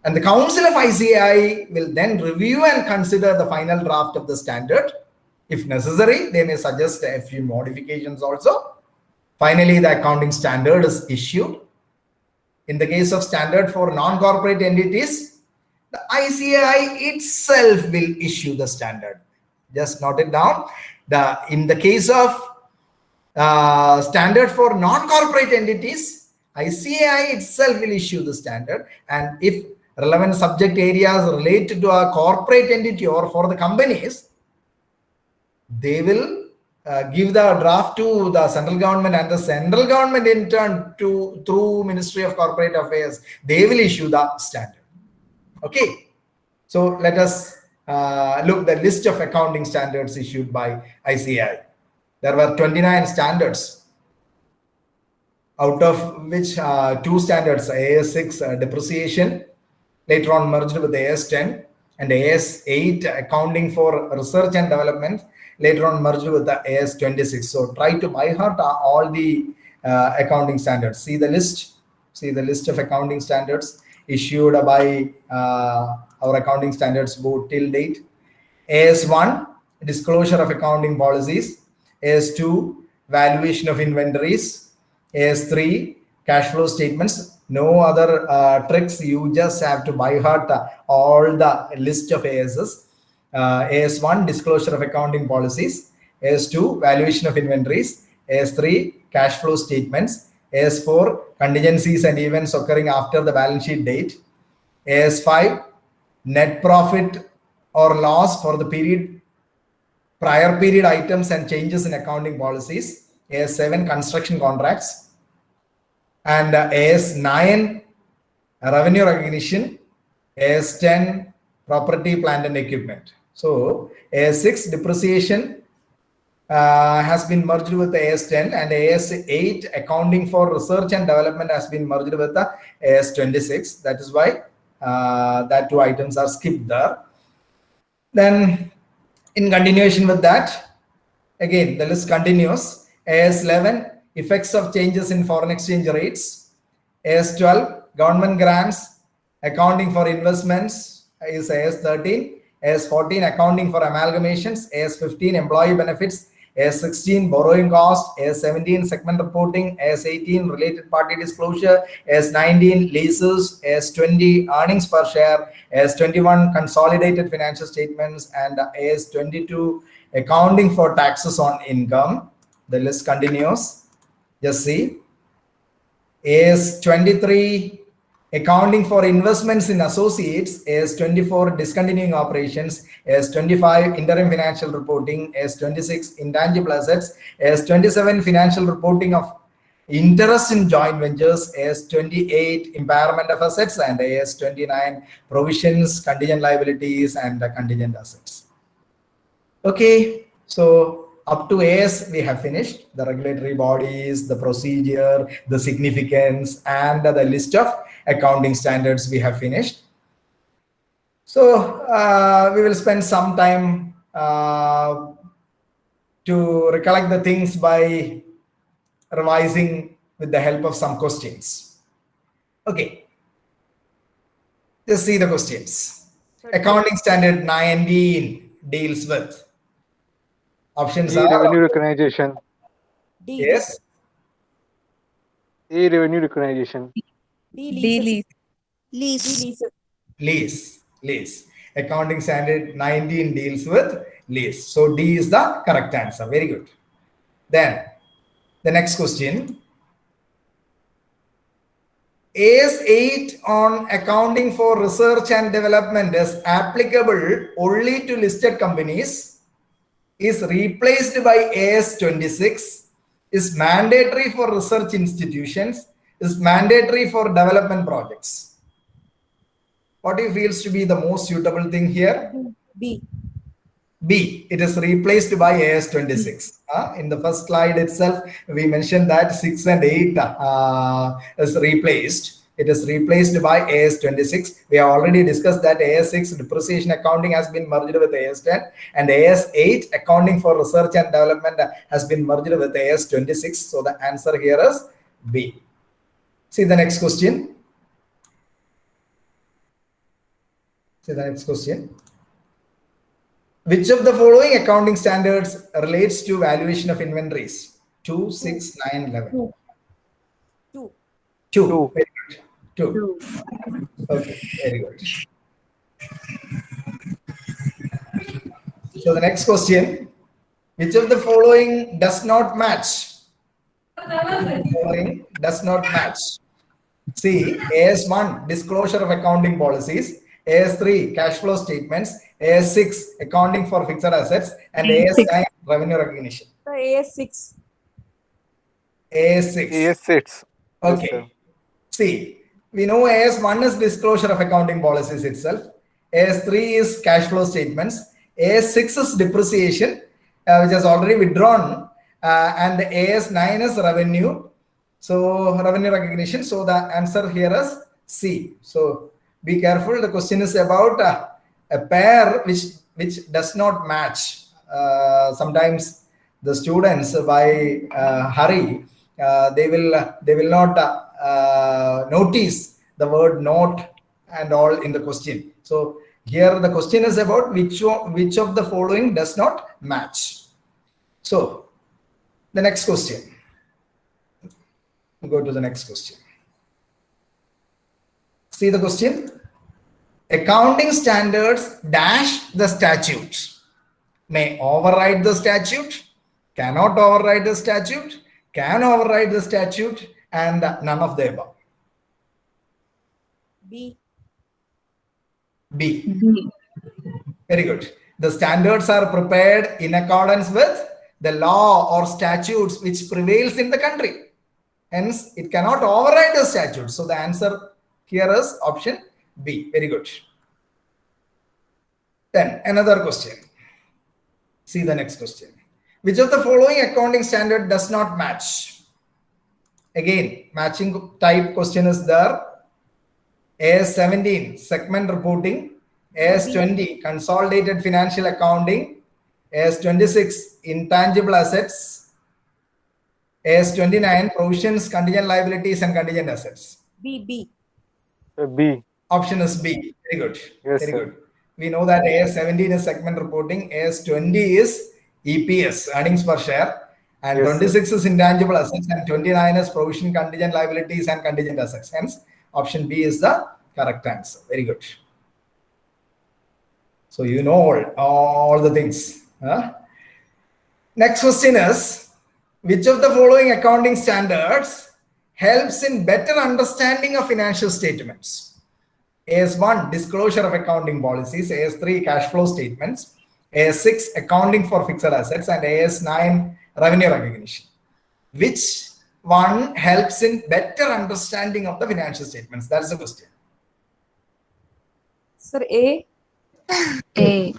Speaker 2: And the Council of ICAI will then review and consider the final draft of the standard. If necessary, they may suggest a few modifications also. Finally, the accounting standard is issued. In the case of standard for non-corporate entities, the ICAI itself will issue the standard. Just note it down. In the case of standard for non-corporate entities, ICAI itself will issue the standard, and if relevant subject areas related to a corporate entity or for the companies, they will give the draft to the central government, and the central government in turn through Ministry of Corporate Affairs, they will issue the standard. Okay, so let us look the list of accounting standards issued by ICAI. There were 29 standards, out of which 2 standards, AS6 depreciation, later on merged with AS10, and AS8 accounting for research and development, later on merged with the AS26. So try to by heart all the accounting standards. See the list of accounting standards issued by our Accounting Standards Board till date. AS1, disclosure of accounting policies. AS2, valuation of inventories. AS3, cash flow statements. No other tricks. You just have to by heart all the list of ASs. AS1, disclosure of accounting policies. AS2, valuation of inventories. AS3, cash flow statements. AS4, contingencies and events occurring after the balance sheet date. AS5, net profit or loss for the prior period items and changes in accounting policies. AS7, construction contracts. And AS9, revenue recognition. AS10, property, plant and equipment. So AS6, depreciation has been merged with the AS10, and AS8, accounting for research and development, has been merged with the AS26. That is why that two items are skipped there. Then in continuation with that, again, the list continues. AS11, effects of changes in foreign exchange rates. AS12, government grants, accounting for investments is AS13. AS14, accounting for amalgamations. AS15, employee benefits. AS16, borrowing cost. AS17, segment reporting. AS18, related party disclosure. AS19, leases. AS20, earnings per share. AS21, consolidated financial statements. And AS22, accounting for taxes on income. The list continues. Just see. AS23, accounting for investments in associates. AS24, discontinuing operations. AS25, interim financial reporting. AS26, intangible assets. AS27, financial reporting of interest in joint ventures. AS28, impairment of assets. And AS29, provisions, contingent liabilities, and contingent assets. Okay, so up to AS we have finished the regulatory bodies, the procedure, the significance, and the list of accounting standards we have finished. So we will spend some time to recollect the things by revising with the help of some questions. Okay, just see the questions. Accounting standard 19 deals with. Options
Speaker 4: A.
Speaker 2: are
Speaker 4: Revenue recognition.
Speaker 2: yes.
Speaker 4: A. Revenue recognition.
Speaker 3: D.
Speaker 2: Lease. Accounting standard 19 deals with lease. So D is the correct answer. Very good. Then the next question. AS8 on accounting for research and development is applicable only to listed companies, is replaced by AS26, is mandatory for research institutions, is mandatory for development projects. What do you feel to be the most suitable thing here? B. It is replaced by AS26. In the first slide itself, we mentioned that 6 and 8 is replaced. It is replaced by AS26. We have already discussed that AS6 depreciation accounting has been merged with AS10, and AS8 accounting for research and development has been merged with AS26. So the answer here is B. See the next question. Which of the following accounting standards relates to valuation of inventories? 2, 6, 9, 11. 2. Very good. 2. Okay, very good. So the next question, which of the following does not match? Does not match. See, AS1, disclosure of accounting policies. AS3, cash flow statements. AS6, accounting for fixed assets. And AS9, revenue recognition.
Speaker 3: AS6.
Speaker 4: AS6.
Speaker 2: Okay.
Speaker 4: Yes,
Speaker 2: see, we know AS1 is disclosure of accounting policies itself. AS3 is cash flow statements. AS6 is depreciation, which has already withdrawn. And AS9 is revenue. So revenue recognition. So the answer here is C. So be careful. The question is about a pair which does not match. Sometimes the students by hurry, they will not notice the word not and all in the question. So here the question is about which of the following does not match. So the next question. Go to the next question. See the question. Accounting standards dash the statute. May override the statute, cannot override the statute, can override the statute, and none of the above.
Speaker 3: B.
Speaker 2: Very good. The standards are prepared in accordance with the law or statutes which prevails in the country. Hence, it cannot override the statute. So the answer here is option B. Very good. Then another question. See the next question. Which of the following accounting standard does not match? Again, matching type question is there. AS17, segment reporting. AS20, consolidated financial accounting. AS26, intangible assets. AS29, provisions, contingent liabilities, and contingent assets.
Speaker 3: B.
Speaker 4: B.
Speaker 2: Option is B. Very good.
Speaker 4: Yes,
Speaker 2: Very
Speaker 4: sir.
Speaker 2: good. We know that AS17 is segment reporting, AS20 is EPS, earnings per share, and
Speaker 4: Yes,
Speaker 2: 26 is intangible assets, and 29 is provision, contingent liabilities, and contingent assets. Hence, option B is the correct answer. Very good. So you know all the things. Huh? Next question is, which of the following accounting standards helps in better understanding of financial statements? AS1, disclosure of accounting policies. AS3, cash flow statements. AS6, accounting for fixed assets. And AS9, revenue recognition. Which one helps in better understanding of the financial statements? That's the question.
Speaker 3: Sir, A.
Speaker 5: A.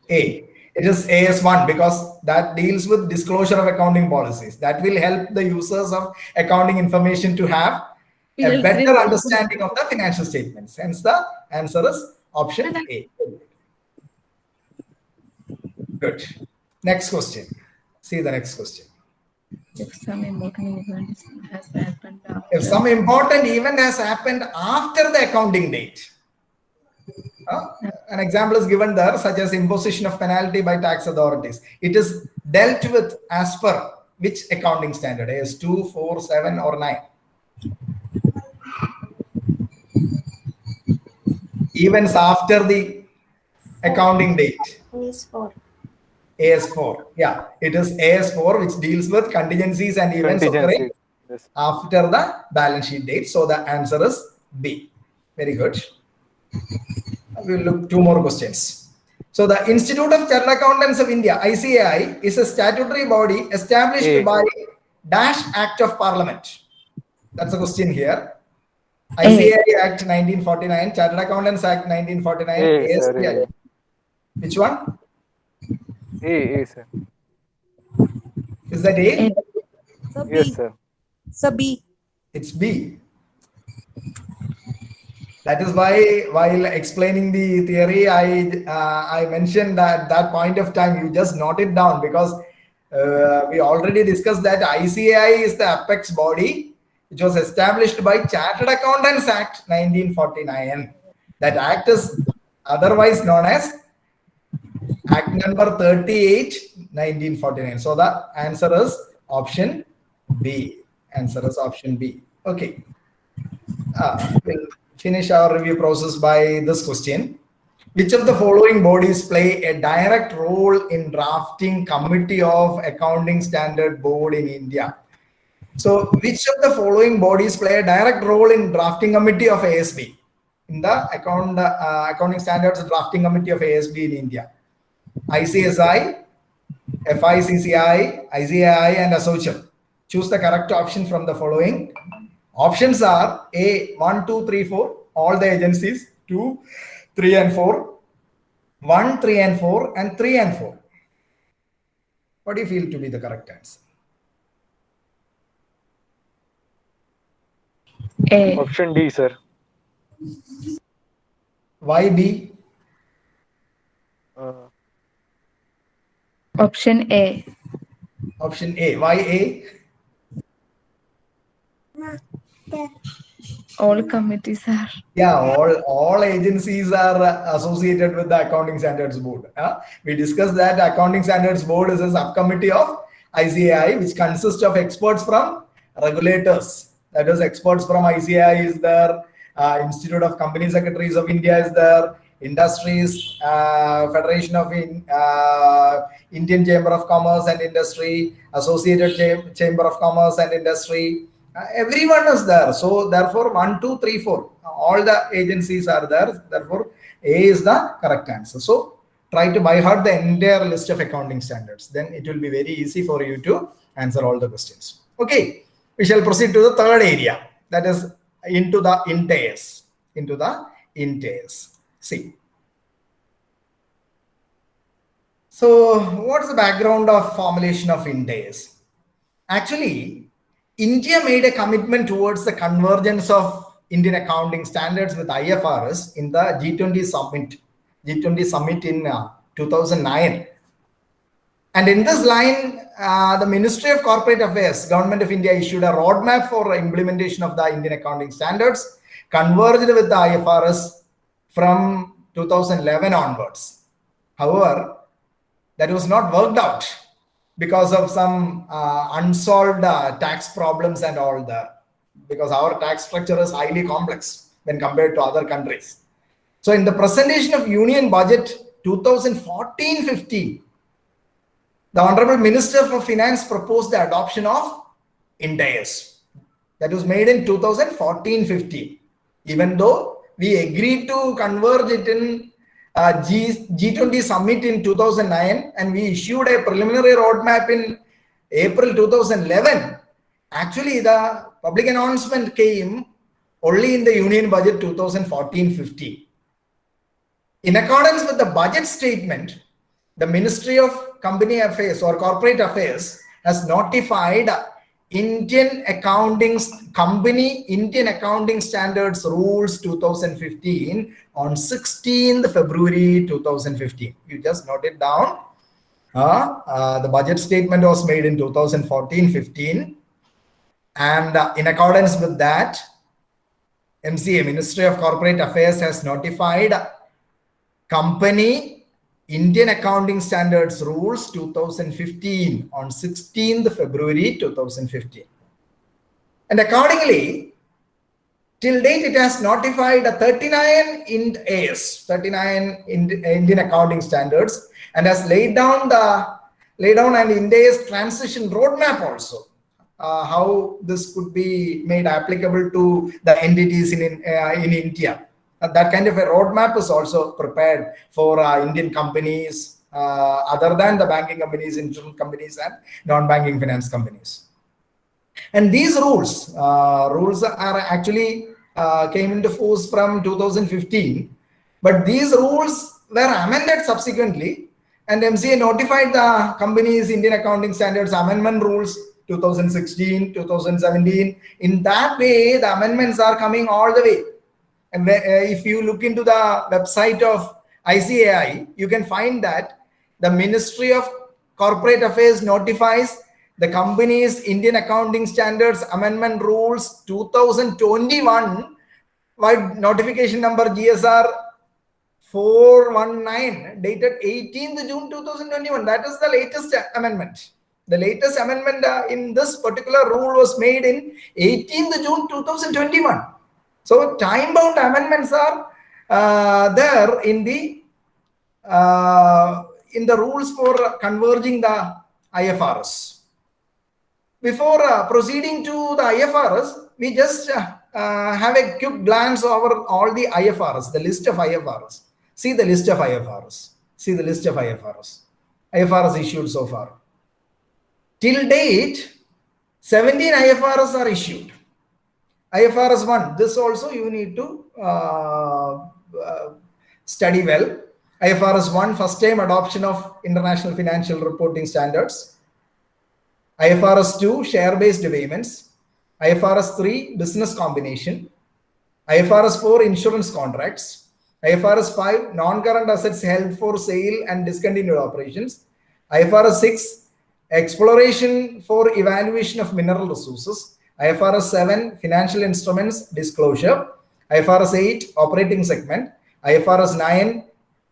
Speaker 2: It is AS1 because that deals with disclosure of accounting policies. That will help the users of accounting information to have a better understanding of the financial statements. Hence, the answer is option A. Good. Next question. See the next question.
Speaker 5: If some important event has happened
Speaker 2: If some important event has happened after the accounting date, an example is given there, such as imposition of penalty by tax authorities. It is dealt with as per which accounting standard? AS2, 4, 7, or 9? Events after the accounting date.
Speaker 3: AS4.
Speaker 2: AS4. Yeah, it is AS4 which deals with contingencies and events occurring
Speaker 4: Yes.
Speaker 2: after the balance sheet date. So the answer is B. Very good. We'll look two more questions. So the Institute of Chartered Accountants of India, ICAI, is a statutory body established
Speaker 4: A.
Speaker 2: by Dash Act of Parliament. That's a question here. ICAI Act 1949, Chartered Accountants Act 1949,
Speaker 4: A, sir,
Speaker 2: ASCI.
Speaker 4: A.
Speaker 2: Which one?
Speaker 4: A, sir.
Speaker 2: Is that A?
Speaker 3: Sir, B.
Speaker 4: Yes, sir.
Speaker 3: Sir, B.
Speaker 2: It's B. That is why, while explaining the theory, I mentioned that at that point of time you just note it down, because we already discussed that ICAI is the apex body which was established by Chartered Accountants Act 1949. That act is otherwise known as Act number 38, 1949. So the answer is option B. Answer is option B. Okay. We'll finish our review process by this question. Which of the following bodies play a direct role in drafting Committee of Accounting Standard Board in India? So which of the following bodies play a direct role in drafting committee of ASB? In the Accounting Standards Drafting Committee of ASB in India? ICSI, FICCI, ICAI, and ASSOCHAM. Choose the correct option from the following. Options are A, 1, 2, 3, 4, all the agencies, 2, 3, and 4, 1, 3, and 4, and 3 and 4. What do you feel to be the correct answer?
Speaker 5: A.
Speaker 4: Option D, sir.
Speaker 2: Why B?
Speaker 5: Option A.
Speaker 2: Option A. Why A?
Speaker 5: All committees are.
Speaker 2: Yeah, all agencies are associated with the Accounting Standards Board. We discussed that Accounting Standards Board is a subcommittee of ICAI, which consists of experts from regulators. That is, experts from ICAI is there, Institute of Company Secretaries of India is there, industries, Federation of Indian Chamber of Commerce and Industry, Associated Chamber of Commerce and Industry. Everyone is there. So therefore 1, 2, 3, 4, all the agencies are there. Therefore A is the correct answer. So try to by heart the entire list of accounting standards. Then it will be very easy for you to answer all the questions. Okay, we shall proceed to the third area, that is into the INTAs. Into the INTAs. See. So what's the background of formulation of INTAs? Actually, India made a commitment towards the convergence of Indian accounting standards with IFRS in the G20 summit in 2009. And in this line, the Ministry of Corporate Affairs, Government of India issued a roadmap for implementation of the Indian accounting standards, converged with the IFRS from 2011 onwards. However, that was not worked out because of some unsolved tax problems and all that, because our tax structure is highly complex when compared to other countries. So in the presentation of Union Budget 2014-15, the Honorable Minister for Finance proposed the adoption of NTAs. That was made in 2014-15. Even though we agreed to converge it in G20 summit in 2009, and we issued a preliminary roadmap in April 2011, actually the public announcement came only in the Union Budget 2014-15. In accordance with the budget statement, the Ministry of Company Affairs or Corporate Affairs has notified Indian Accounting Standards Rules 2015 on 16th February 2015. You just note it down. The budget statement was made in 2014-15, and in accordance with that, MCA, Ministry of Corporate Affairs, has notified Company Indian Accounting Standards Rules 2015 on 16th February 2015. And accordingly, till date, it has notified 39 NTAs, 39 Indian Accounting Standards, and has laid down an NTAs transition roadmap also, how this could be made applicable to the entities in India. That kind of a roadmap is also prepared for Indian companies, other than the banking companies, insurance companies, and non-banking finance companies. And these rules are actually came into force from 2015, but these rules were amended subsequently, and MCA notified the companies Indian Accounting Standards Amendment Rules 2016, 2017. In that way, the amendments are coming all the way. And if you look into the website of ICAI, you can find that the Ministry of Corporate Affairs notifies the company's Indian Accounting Standards Amendment Rules 2021 by notification number GSR 419 dated 18th June 2021. That is the latest amendment. The latest amendment in this particular rule was made in 18th June 2021. So time-bound amendments are there in the rules for converging the IFRS. Before proceeding to the IFRS, we just have a quick glance over all the IFRS, the list of IFRS. See the list of IFRS. See the list of IFRS. IFRS issued so far. Till date, 17 IFRS are issued. IFRS 1, this also you need to study well. IFRS 1, first time adoption of International Financial Reporting Standards. IFRS 2, share-based payments. IFRS 3, business combination. IFRS 4, insurance contracts. IFRS 5, non-current assets held for sale and discontinued operations. IFRS 6, exploration for evaluation of mineral resources. IFRS 7, financial instruments disclosure. IFRS 8, operating segment. IFRS 9,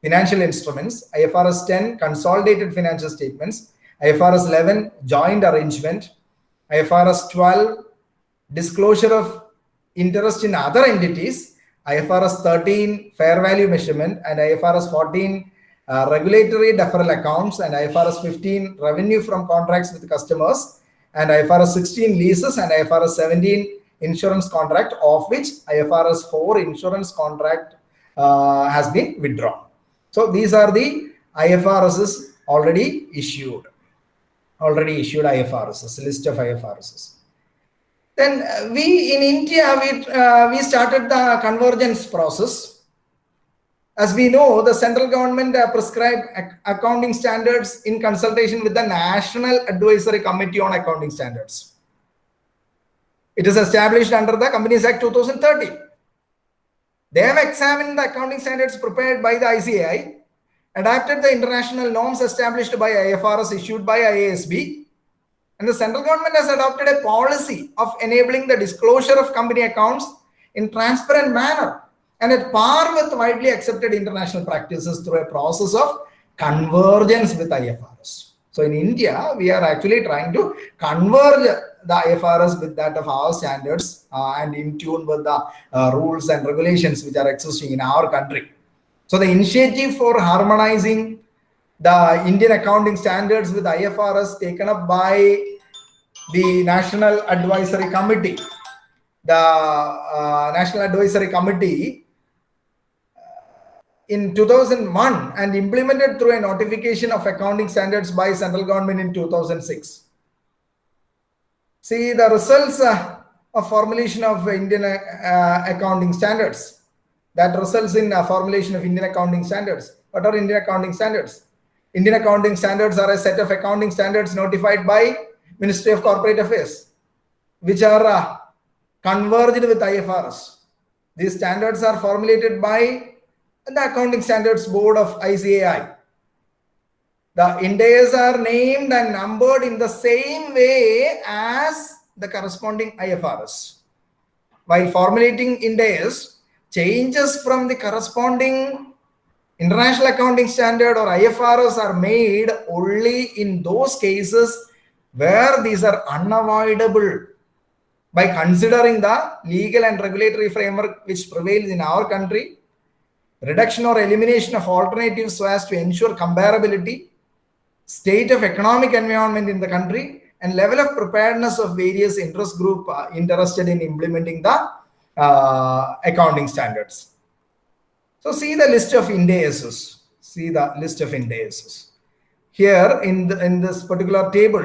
Speaker 2: financial instruments. IFRS 10, consolidated financial statements. IFRS 11, joint arrangement. IFRS 12, disclosure of interest in other entities. IFRS 13, fair value measurement. And IFRS 14, regulatory deferral accounts. And IFRS 15, revenue from contracts with customers. And IFRS 16, leases. And IFRS 17, insurance contract, of which IFRS 4, insurance contract has been withdrawn. So these are the IFRSs already issued. IFRSs, list of IFRSs. Then we in India, we started the convergence process. As we know, the central government prescribed accounting standards in consultation with the National Advisory Committee on Accounting Standards. It is established under the Companies Act 2030. They have examined the accounting standards prepared by the ICAI, adapted the international norms established by IFRS issued by IASB, and the central government has adopted a policy of enabling the disclosure of company accounts in transparent manner and at par with widely accepted international practices through a process of convergence with IFRS. So in India, we are actually trying to converge the IFRS with that of our standards and in tune with the rules and regulations which are existing in our country. So the initiative for harmonizing the Indian accounting standards with IFRS taken up by the National Advisory Committee. The National Advisory Committee in 2001 and implemented through a notification of accounting standards by central government in 2006. See the results of formulation of Indian accounting standards. That results in formulation of Indian accounting standards. What are Indian accounting standards? Indian accounting standards are a set of accounting standards notified by Ministry of Corporate Affairs, which are converged with IFRS. These standards are formulated by the Accounting Standards Board of ICAI. The Ind AS are named and numbered in the same way as the corresponding IFRS. While formulating Ind AS, changes from the corresponding International Accounting Standard or IFRS are made only in those cases where these are unavoidable by considering the legal and regulatory framework which prevails in our country, reduction or elimination of alternatives so as to ensure comparability, state of economic environment in the country, and level of preparedness of various interest group interested in implementing the accounting standards. So see the list of Ind ASs. See the list of Ind ASs. Here in this particular table,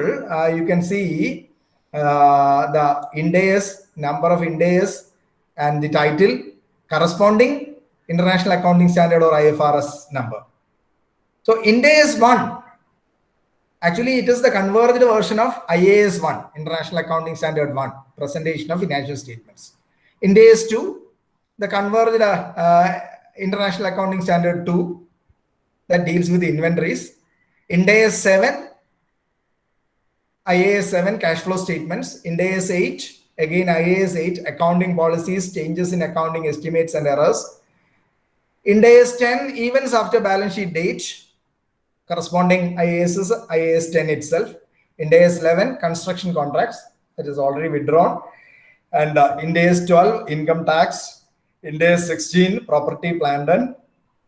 Speaker 2: you can see the Ind AS, number of Ind AS, and the title corresponding International Accounting Standard or IFRS number. So Ind AS 1, actually it is the converged version of IAS 1, International Accounting Standard 1, presentation of financial statements. Ind AS 2, the converged International Accounting Standard 2, that deals with inventories. Ind AS 7, IAS 7, cash flow statements. Ind AS 8, again IAS 8, accounting policies, changes in accounting estimates and errors. Ind AS 10, events after balance sheet date, corresponding IAS is IAS 10 itself. Ind AS 11, construction contracts, that is already withdrawn. And Ind AS 12, income tax. Ind AS 16, property, plant and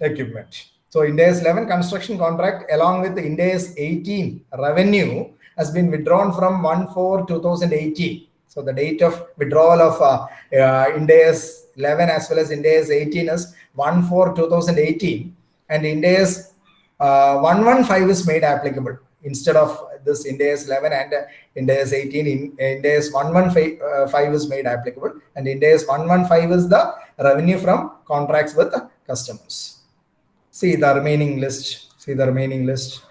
Speaker 2: equipment. So Ind AS 11, construction contract, along with Ind AS 18, revenue, has been withdrawn from 1/4/2018. So the date of withdrawal of Ind AS 11 as well as Ind AS 18 is 1/4/2018, and Ind AS 115 is made applicable instead of this Ind AS 11 and Ind AS 18. Ind AS 115 is made applicable, and Ind AS 115 is the revenue from contracts with customers. See the remaining list. See the remaining list.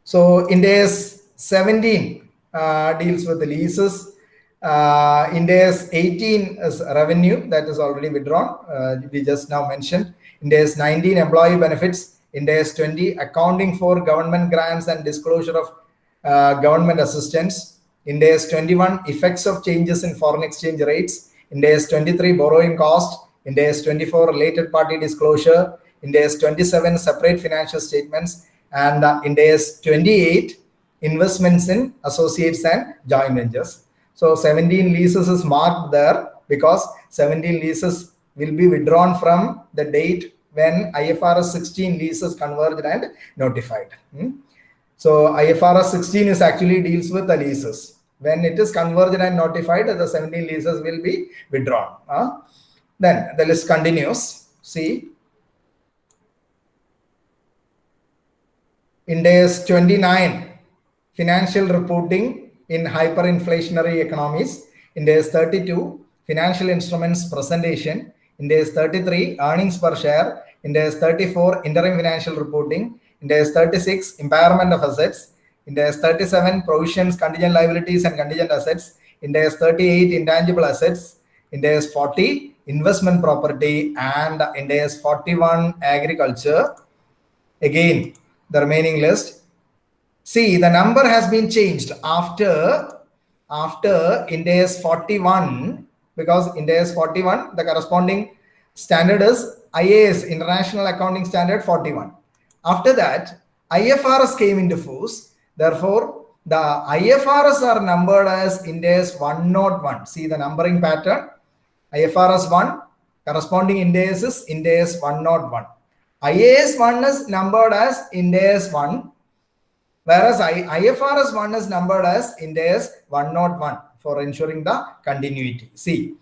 Speaker 2: So Ind AS 17 deals with the leases. Ind AS 18 is revenue, that is already withdrawn. We just now mentioned. Ind AS 19, employee benefits. Ind AS 20, accounting for government grants and disclosure of government assistance. Ind AS 21, effects of changes in foreign exchange rates. Ind AS 23, borrowing cost. Ind AS 24, related party disclosure. Ind AS 27, separate financial statements. And Ind AS 28, investments in associates and joint ventures. So 17 leases is marked there because 17 leases will be withdrawn from the date when IFRS 16 leases converged and notified. So IFRS 16 is actually deals with the leases. When it is converged and notified, the 17 leases will be withdrawn. Then the list continues. See, Ind AS 29, financial reporting in hyperinflationary economies. Ind AS 32, financial instruments presentation. Ind AS 33, earnings per share. Ind AS 34, interim financial reporting. Ind AS 36, impairment of assets. Ind AS 37, provisions, contingent liabilities and contingent assets. Ind AS 38, intangible assets. Ind AS 40, investment property, and Ind AS 41 agriculture. Again, the remaining list. See, the number has been changed after Ind AS 41, because Ind AS 41, the corresponding standard is IAS, International Accounting Standard 41. After that, IFRS came into force. Therefore, the IFRS are numbered as Ind AS 101. See the numbering pattern. IFRS 1, corresponding Ind AS is Ind AS 101. IAS 1 is numbered as Ind AS 1, whereas IFRS 1 is numbered as Ind AS 101 for ensuring the continuity. See,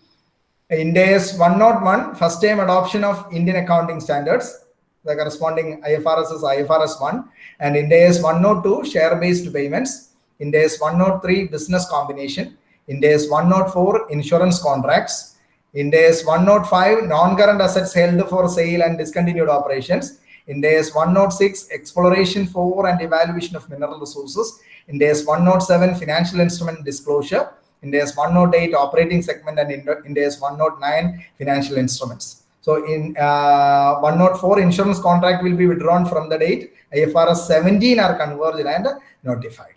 Speaker 2: Ind AS 101, first time adoption of Indian accounting standards. The corresponding IFRS is IFRS 1, and Ind AS 102, share-based payments. Ind AS 103, business combination. Ind AS 104, insurance contracts. Ind AS 105, non-current assets held for sale and discontinued operations. Ind AS 106, exploration for and evaluation of mineral resources. Ind AS 107, financial instrument disclosure. Ind AS 108, operating segment, and Ind AS 109, financial instruments. So in 104, insurance contract will be withdrawn from the date IFRS 17 are converged and notified.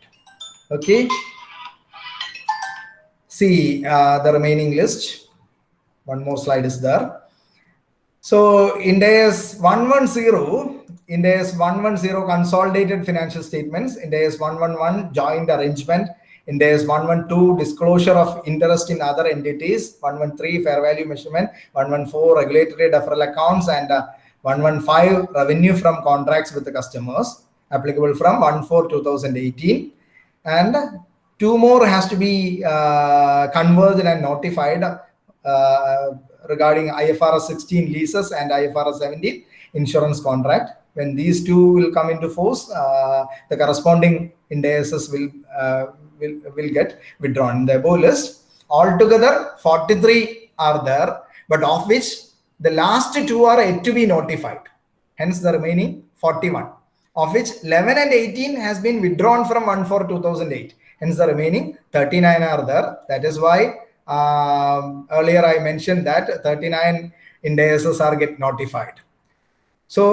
Speaker 2: Okay. See the remaining list. One more slide is there. So Ind AS 110, Ind AS 110, consolidated financial statements. Ind AS 111, joint arrangement. Ind AS 112, disclosure of interest in other entities. 113, fair value measurement. 114, regulatory deferral accounts, and 115, revenue from contracts with the customers, applicable from 1/4/2018. And two more has to be converged and notified regarding IFRS 16 leases and IFRS 17 insurance contract. When these two will come into force, the corresponding Ind ASs will get withdrawn. In the above list, altogether 43 are there, but of which the last two are yet to be notified. Hence the remaining 41, of which 11 and 18 has been withdrawn from 1/4/2008. Hence the remaining 39 are there. That is why earlier I mentioned that 39 Ind ASs are get notified. So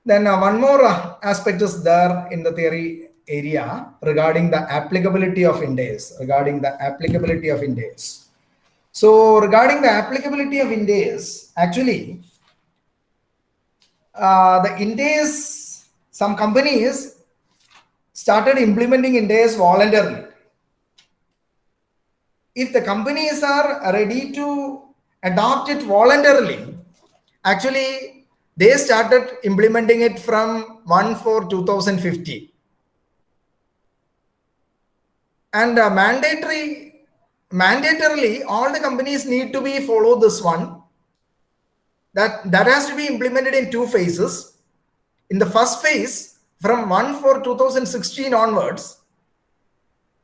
Speaker 2: then one more aspect is there in the theory area regarding the applicability of Ind AS. So regarding the applicability of Ind AS, actually the Ind AS, some companies started implementing Ind AS voluntarily. If the companies are ready to adopt it voluntarily, actually they started implementing it from 1/4/2015. And mandatorily, all the companies need to be follow this one. That has to be implemented in two phases. In the first phase, from 1/4/2016 onwards,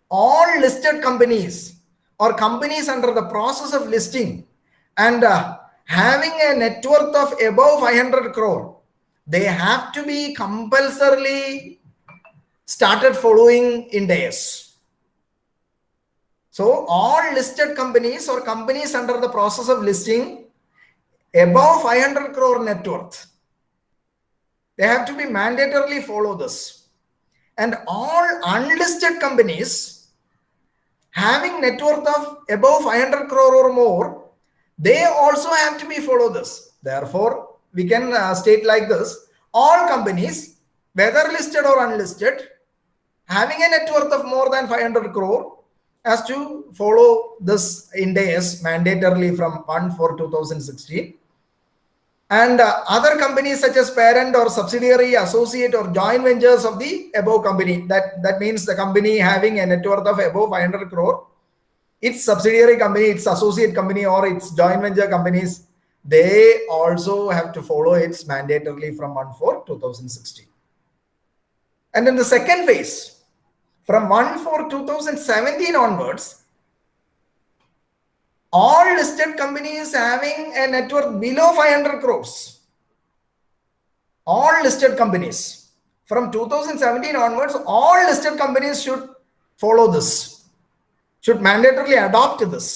Speaker 2: all listed companies or companies under the process of listing and having a net worth of above 500 crore, they have to be compulsorily started following Ind AS. So all listed companies or companies under the process of listing above 500 crore net worth, they have to be mandatorily follow this. And all unlisted companies having net worth of above 500 crore or more, they also have to be follow this. Therefore, we can state like this: all companies, whether listed or unlisted, having a net worth of more than 500 crore, has to follow this Ind AS mandatorily from 1/4/2016. And other companies such as parent or subsidiary, associate or joint ventures of the above company, that means the company having a net worth of above 500 crore, its subsidiary company, its associate company or its joint venture companies, they also have to follow it mandatorily from 1/4/2016. And in the second phase, from 1/4/2017 onwards, all listed companies having a net worth below 500 crores, all listed companies from 2017 onwards, all listed companies should follow this, should mandatorily adopt this.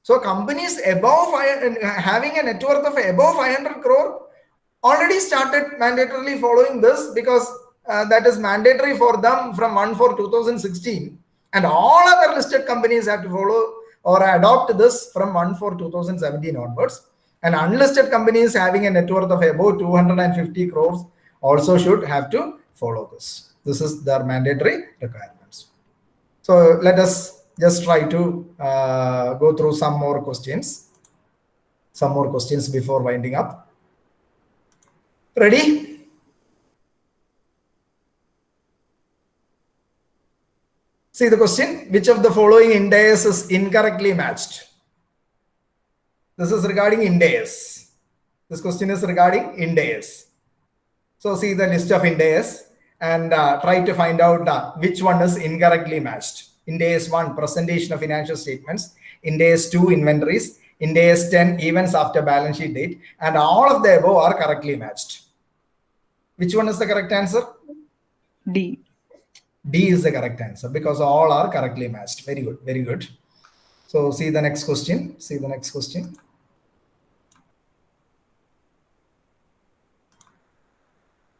Speaker 2: So companies above having a net worth of above 500 crore already started mandatorily following this, because that is mandatory for them from 1/4/2016, and all other listed companies have to follow or adopt this from 1/4/2017 onwards. And unlisted companies having a net worth of above 250 crores also should have to follow this. This is their mandatory requirements. So let us just try to go through some more questions before winding up. Ready? See the question. Which of the following Ind AS is incorrectly matched? This is regarding Ind AS. This question is regarding Ind AS. So see the list of Ind AS and try to find out which one is incorrectly matched. Ind AS 1, presentation of financial statements. Ind AS 2, inventories. Ind AS 10, events after balance sheet date. And all of the above are correctly matched. Which one is the correct answer?
Speaker 5: D.
Speaker 2: D is the correct answer, because all are correctly matched. Very good, very good. So see the next question.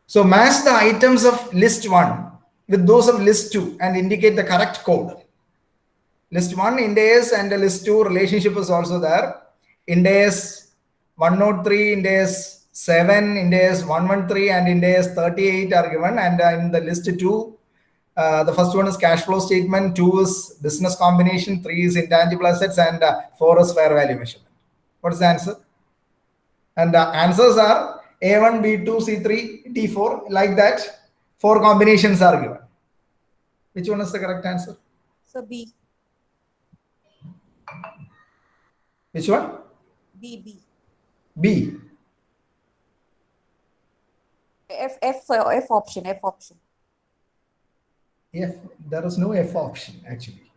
Speaker 2: So match the items of list 1 with those of list 2 and indicate the correct code. List 1 Ind AS and the list 2 relationship is also there. Ind AS 103, Ind AS 7, Ind AS 113 and Ind AS 38 are given, and in the list 2, the first one is cash flow statement, 2 is business combination, 3 is intangible assets, and 4 is fair value measurement. What is the answer? And the answers are A1, B2, C3, D4, like that. 4 combinations are given. Which one is the correct answer?
Speaker 3: So B.
Speaker 2: Which one?
Speaker 3: B.
Speaker 2: B.
Speaker 3: F option.
Speaker 2: F. There is no F option actually.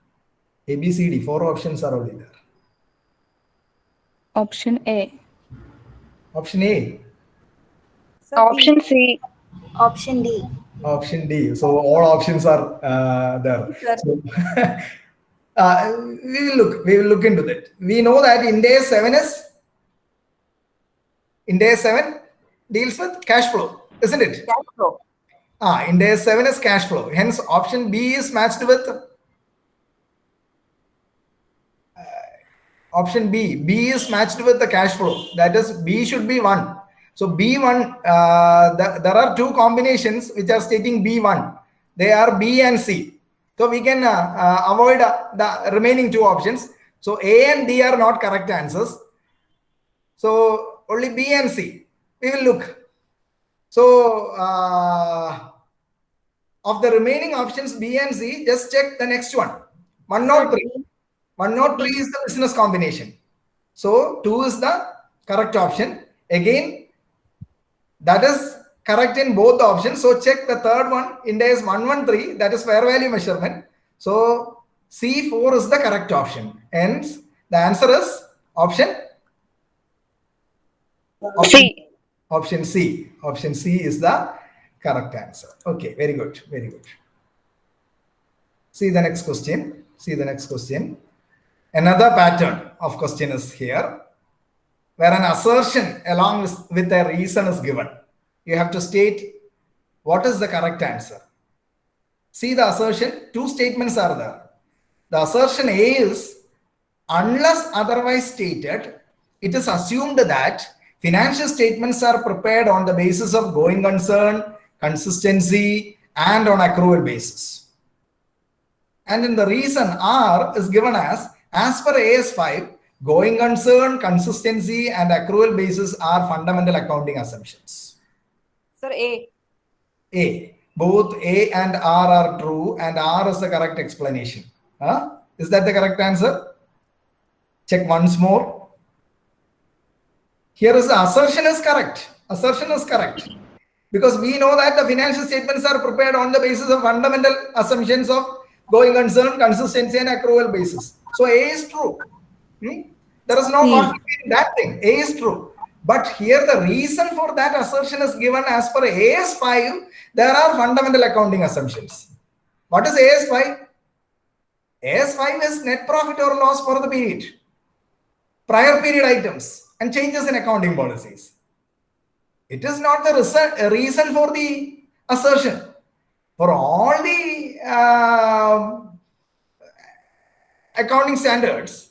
Speaker 2: A, B, C, D. 4 options are already there.
Speaker 5: Option A.
Speaker 2: Option A.
Speaker 3: So
Speaker 1: Option
Speaker 3: B.
Speaker 1: C.
Speaker 6: Option D.
Speaker 2: Option D. So all options are there.
Speaker 3: Sir.
Speaker 2: So, we will look into that. We know that Ind AS 7 deals with cash flow, isn't it?
Speaker 3: Cash flow.
Speaker 2: Ind AS 7 is cash flow. Hence, option B is matched with option B. B is matched with the cash flow. That is, B should be 1. So B1, there are 2 combinations which are stating B1. They are B and C. So we can avoid the remaining 2 options. So A and D are not correct answers. So only B and C. We will look. So of the remaining options B and C, just check the next one. 103. 103 is the business combination. So 2 is the correct option. Again, that is correct in both the options. So check the third one, Ind AS 113, that is fair value measurement. So C4 is the correct option. Hence, the answer is option
Speaker 1: C.
Speaker 2: Option C. Option C is the correct answer. Okay, very good, very good. See the next question. Another pattern of question is here, where an assertion along with a reason is given. You have to state what is the correct answer. See the assertion, 2 statements are there. The assertion A is, unless otherwise stated, it is assumed that financial statements are prepared on the basis of going concern, consistency, and on accrual basis. And in the reason, R is given as per AS5, going concern, consistency, and accrual basis are fundamental accounting assumptions.
Speaker 3: Sir, A.
Speaker 2: A. Both A and R are true, and R is the correct explanation. Is that the correct answer? Check once more. Here is the assertion is correct. Assertion is correct. Because we know that the financial statements are prepared on the basis of fundamental assumptions of going concern, consistency, and accrual basis. So A is true. There is no conflict in that thing. A is true. But here the reason for that assertion is given as per AS5. There are fundamental accounting assumptions. What is AS5? AS5 is net profit or loss for the period. prior period items and changes in accounting policies. It is not the reason for the assertion. For all the accounting standards,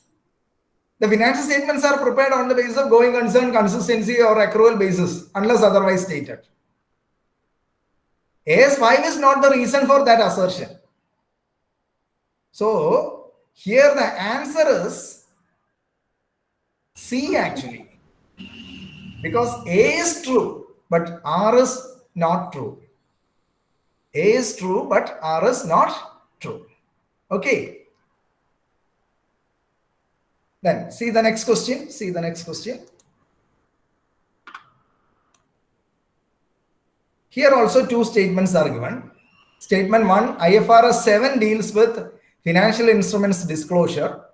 Speaker 2: the financial statements are prepared on the basis of going concern, consistency, or accrual basis, unless otherwise stated. AS5 is not the reason for that assertion. So, here the answer is C actually. Because A is true, but R is not true. A is true, but R is not true. Okay. Then see the next question. See the next question. Here also two statements are given. Statement 1, IFRS 7 deals with financial instruments disclosure.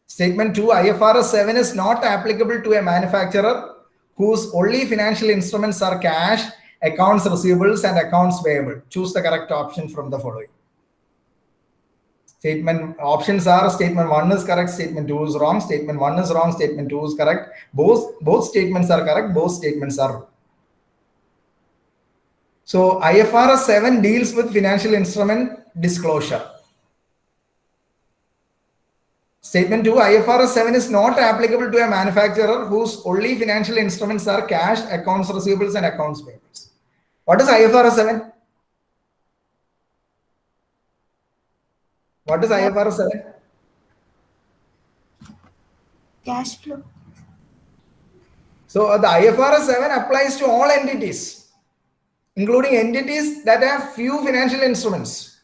Speaker 2: Statement 2, IFRS 7 is not applicable to a manufacturer whose only financial instruments are cash, accounts receivables, and accounts payable. Choose the correct option from the following. Statement options are: statement 1 is correct, statement 2 is wrong, statement 1 is wrong, statement 2 is correct. Both statements are correct, both statements are wrong. So IFRS 7 deals with financial instrument disclosure. Statement 2, IFRS 7 is not applicable to a manufacturer whose only financial instruments are cash, accounts receivables, and accounts payables. What is IFRS 7? What is IFRS 7?
Speaker 5: Cash flow.
Speaker 2: So the IFRS 7 applies to all entities, including entities that have few financial instruments.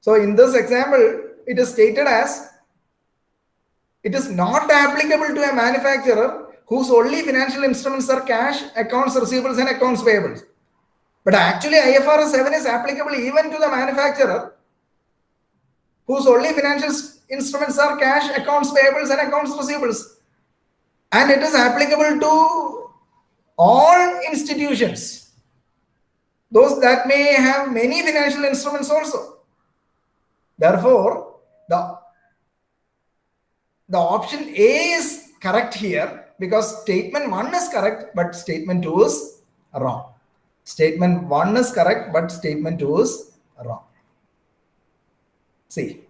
Speaker 2: So in this example, it is stated as it is not applicable to a manufacturer whose only financial instruments are cash, accounts receivables, and accounts payables. But actually IFRS 7 is applicable even to the manufacturer whose only financial instruments are cash, accounts payables, and accounts receivables. And it is applicable to all institutions, those that may have many financial instruments also. Therefore, the option A is correct here because statement 1 is correct, but statement 2 is wrong. Statement 1 is correct, but statement 2 is wrong. See,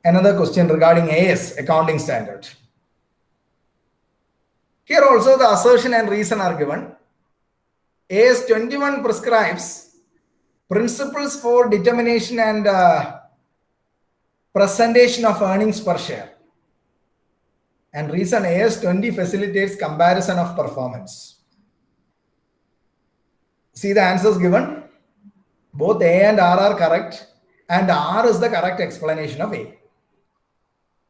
Speaker 2: another question regarding AS, accounting standard. Here also the assertion and reason are given. AS 21 prescribes principles for determination and presentation of earnings per share. And reason AS 20 facilitates comparison of performance. See the answers given. Both A and R are correct, and R is the correct explanation of A.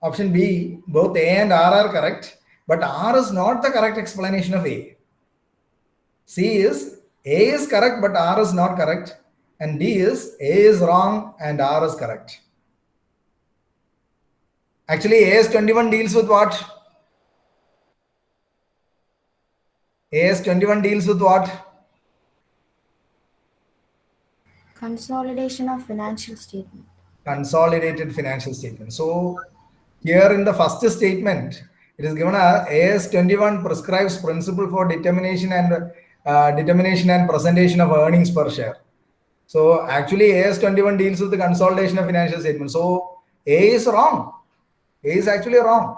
Speaker 2: Option B, both A and R are correct, but R is not the correct explanation of A. C is A is correct, but R is not correct, and D is A is wrong and R is correct. Actually, AS 21 deals with what? AS 21 deals with what?
Speaker 5: Consolidation of financial statement.
Speaker 2: Consolidated financial statement. So here in the first statement, it is given AS 21 prescribes principle for determination and presentation of earnings per share. So actually AS 21 deals with the consolidation of financial statement. So A is wrong. A is actually wrong.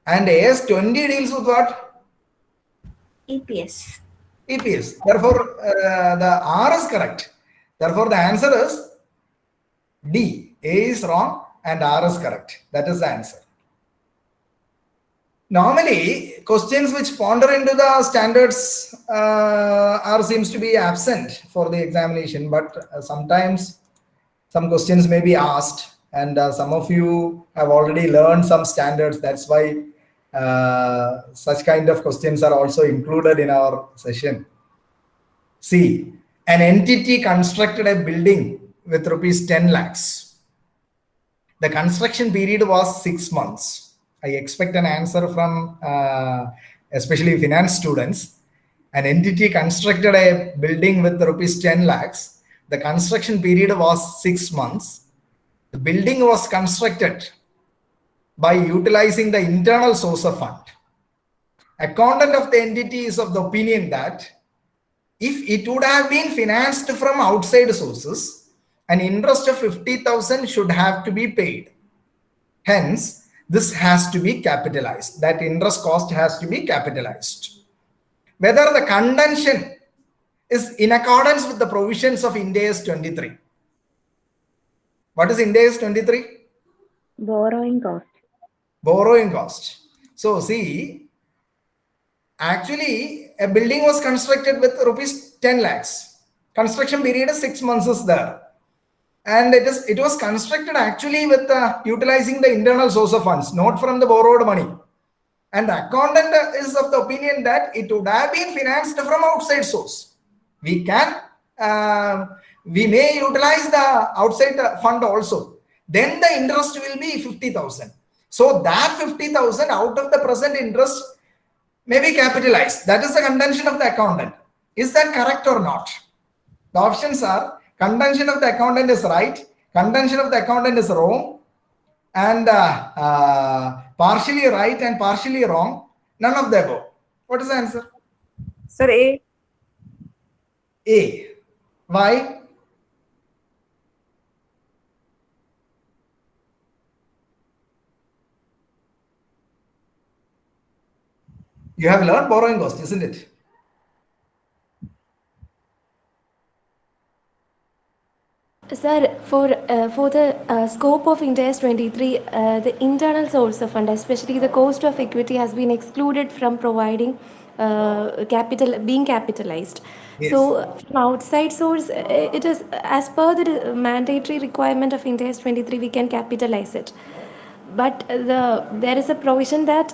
Speaker 2: And AS 20 deals with what?
Speaker 5: EPS.
Speaker 2: EPS. Therefore, the R is correct. Therefore, the answer is D. A is wrong and R is correct. That is the answer. Normally, questions which ponder into the standards seems to be absent for the examination, but sometimes some questions may be asked, and some of you have already learned some standards. That's why such kind of questions are also included in our session. See, an entity constructed a building with rupees 10 lakhs. The construction period was 6 months. I expect an answer from especially finance students. An entity constructed a building with rupees 10 lakhs. The construction period was 6 months. The building was constructed by utilizing the internal source of fund. Accountant of the entity is of the opinion that if it would have been financed from outside sources, an interest of 50,000 should have to be paid. Hence, this has to be capitalized. That interest cost has to be capitalized. Whether the contention is in accordance with the provisions of Ind AS 23. What is Ind AS 23?
Speaker 5: Borrowing cost.
Speaker 2: Borrowing cost. So see, actually a building was constructed with rupees 10 lakhs. Construction period is 6 months is there. And it was constructed actually with utilizing the internal source of funds, not from the borrowed money. And the accountant is of the opinion that it would have been financed from outside source. We may utilize the outside fund also. Then the interest will be 50,000. So that 50,000 out of the present interest may be capitalized. That is the contention of the accountant. Is that correct or not? The options are: contention of the accountant is right, contention of the accountant is wrong, and partially right and partially wrong. None of the above. What is the answer?
Speaker 3: Sir, A.
Speaker 2: A. Why? You have learned borrowing cost, isn't it?
Speaker 6: Sir, for the scope of Ind AS 23, the internal source of fund, especially the cost of equity, has been excluded from providing being capitalized.
Speaker 2: Yes.
Speaker 6: So, from outside source, it is as per the mandatory requirement of Ind AS 23, we can capitalize it. But there is a provision that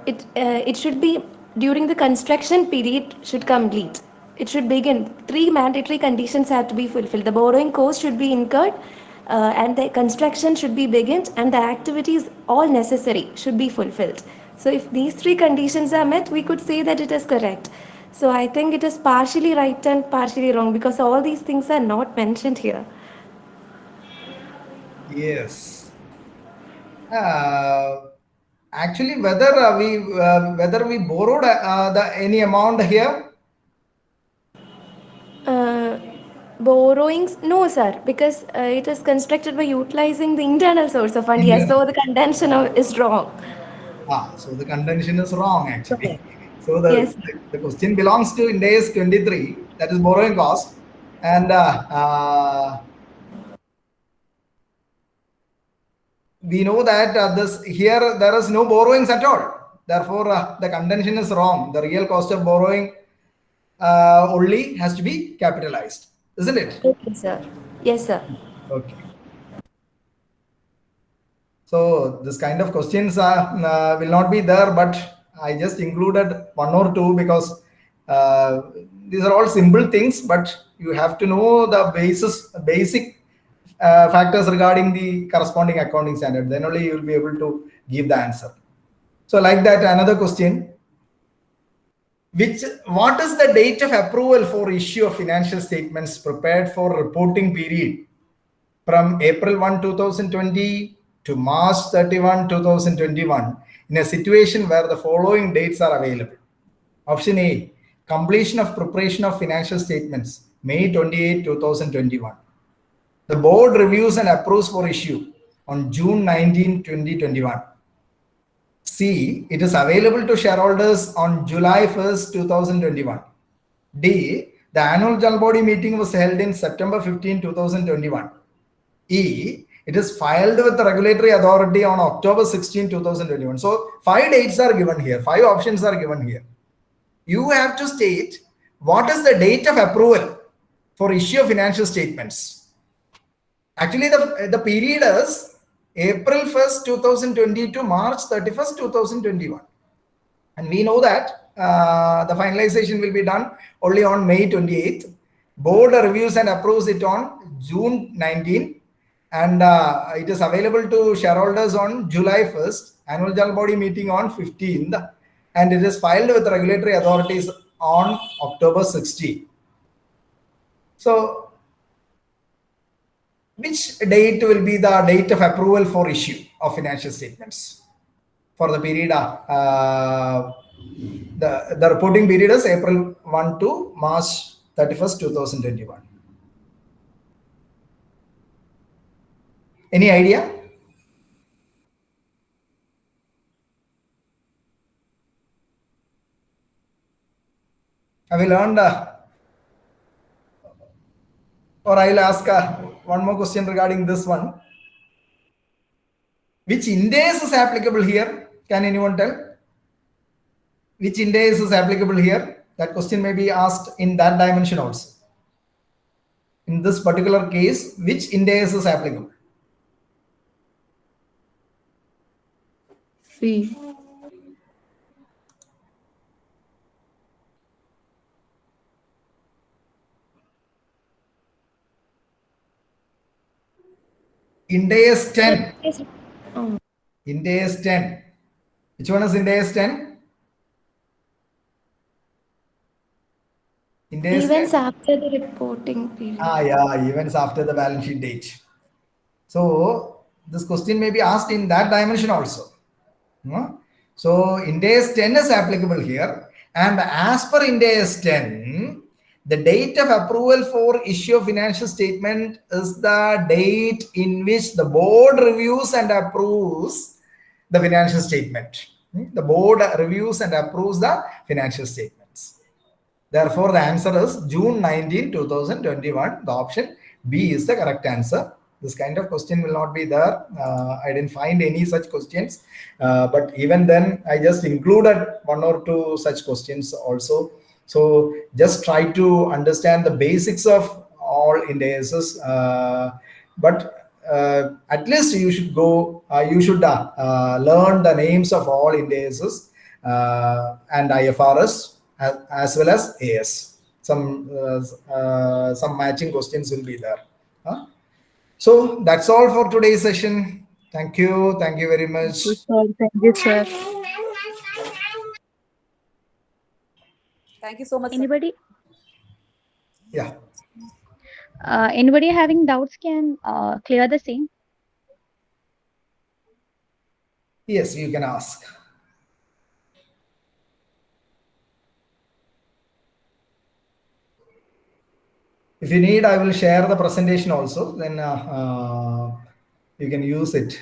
Speaker 6: it should be during the construction period should complete. It should begin. 3 mandatory conditions have to be fulfilled. The borrowing cost should be incurred, and the construction should be begun, and the activities all necessary should be fulfilled. So if these 3 conditions are met, we could say that it is correct. So I think it is partially right and partially wrong, because all these things are not mentioned here.
Speaker 2: Yes. Actually, whether we borrowed any amount here.
Speaker 6: Borrowings, no sir, because it is constructed by utilizing the internal source of fund. Yes, so the contention is wrong.
Speaker 2: So the contention is wrong actually. So
Speaker 6: Yes.
Speaker 2: the question belongs to Ind AS 23, that is borrowing cost, and we know that here there is no borrowings at all. Therefore, the contention is wrong. The real cost of borrowing only has to be capitalized, isn't it?
Speaker 6: Okay, sir. Yes, sir.
Speaker 2: Okay. So this kind of questions will not be there, but I just included 1 or 2 because these are all simple things, but you have to know the basic factors regarding the corresponding accounting standard. Then only you will be able to give the answer. So like that, another question. What is the date of approval for issue of financial statements prepared for reporting period from April 1, 2020 to March 31, 2021 in a situation where the following dates are available? Option A, completion of preparation of financial statements, May 28, 2021. The board reviews and approves for issue on June 19, 2021. C, it is available to shareholders on July 1st, 2021. D, the annual general body meeting was held in September 15, 2021. E, it is filed with the regulatory authority on October 16, 2021. So 5 dates are given here. 5 options are given here. You have to state what is the date of approval for issue of financial statements. Actually, the period is April 1st, 2020 to March 31st, 2021. And we know that the finalization will be done only on May 28th. Board reviews and approves it on June 19. And it is available to shareholders on July 1st, annual general body meeting on 15th, and it is filed with regulatory authorities on October 16. So which date will be the date of approval for issue of financial statements for the period? The reporting period is April 1 to March 31st, 2021. Any idea? Have you learned? Or I'll ask one more question regarding this one. Which Ind AS is applicable here? Can anyone tell? Which Ind AS is applicable here? That question may be asked in that dimension also. In this particular case, which Ind AS is applicable?
Speaker 5: C.
Speaker 2: Ind AS 10.
Speaker 6: Oh.
Speaker 2: Ind AS 10. Which one is Ind AS 10? Ind AS 10?
Speaker 6: Events after the reporting period.
Speaker 2: Yeah, events after the balance sheet date. So this question may be asked in that dimension also. So Ind AS 10 is applicable here, and as per Ind AS 10, the date of approval for issue of financial statement is the date in which the board reviews and approves the financial statement. The board reviews and approves the financial statements. Therefore, the answer is June 19, 2021. The option B is the correct answer. This kind of question will not be there. I didn't find any such questions. But even then, I just included one or two such questions also. So just try to understand the basics of all Ind ASs. But at least you should go, learn the names of all Ind ASs and IFRS as well as AS. Some matching questions will be there. So that's all for today's session. Thank you. Thank you very much.
Speaker 5: Thank you, sir.
Speaker 3: Thank you so much, sir.
Speaker 1: Anybody?
Speaker 2: Yeah.
Speaker 1: Anybody having doubts can clear the same.
Speaker 2: Yes, you can ask. If you need, I will share the presentation also. Then you can use it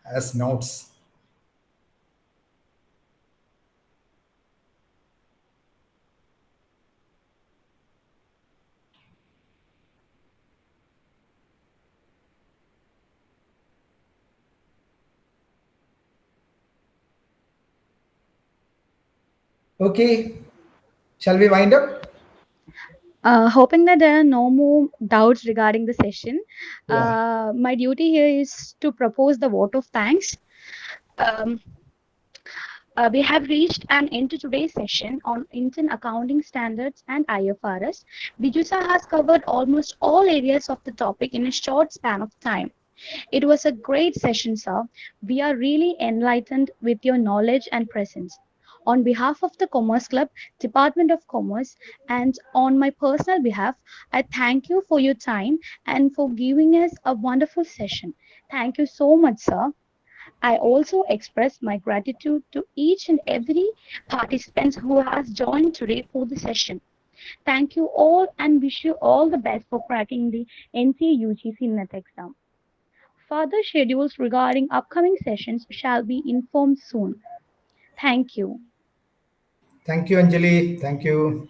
Speaker 2: as notes. Okay. Shall we wind up?
Speaker 1: Hoping that there are no more doubts regarding the session.
Speaker 2: Yeah.
Speaker 1: My duty here is to propose the vote of thanks. We have reached an end to today's session on Indian accounting standards and IFRS. Biju sir has covered almost all areas of the topic in a short span of time. It was a great session, sir. We are really enlightened with your knowledge and presence. On behalf of the Commerce Club, Department of Commerce, and on my personal behalf, I thank you for your time and for giving us a wonderful session. Thank you so much, sir. I also express my gratitude to each and every participant who has joined today for the session. Thank you all and wish you all the best for cracking the NTA UGC NET exam. Further schedules regarding upcoming sessions shall be informed soon. Thank you.
Speaker 2: Thank you, Anjali. Thank you.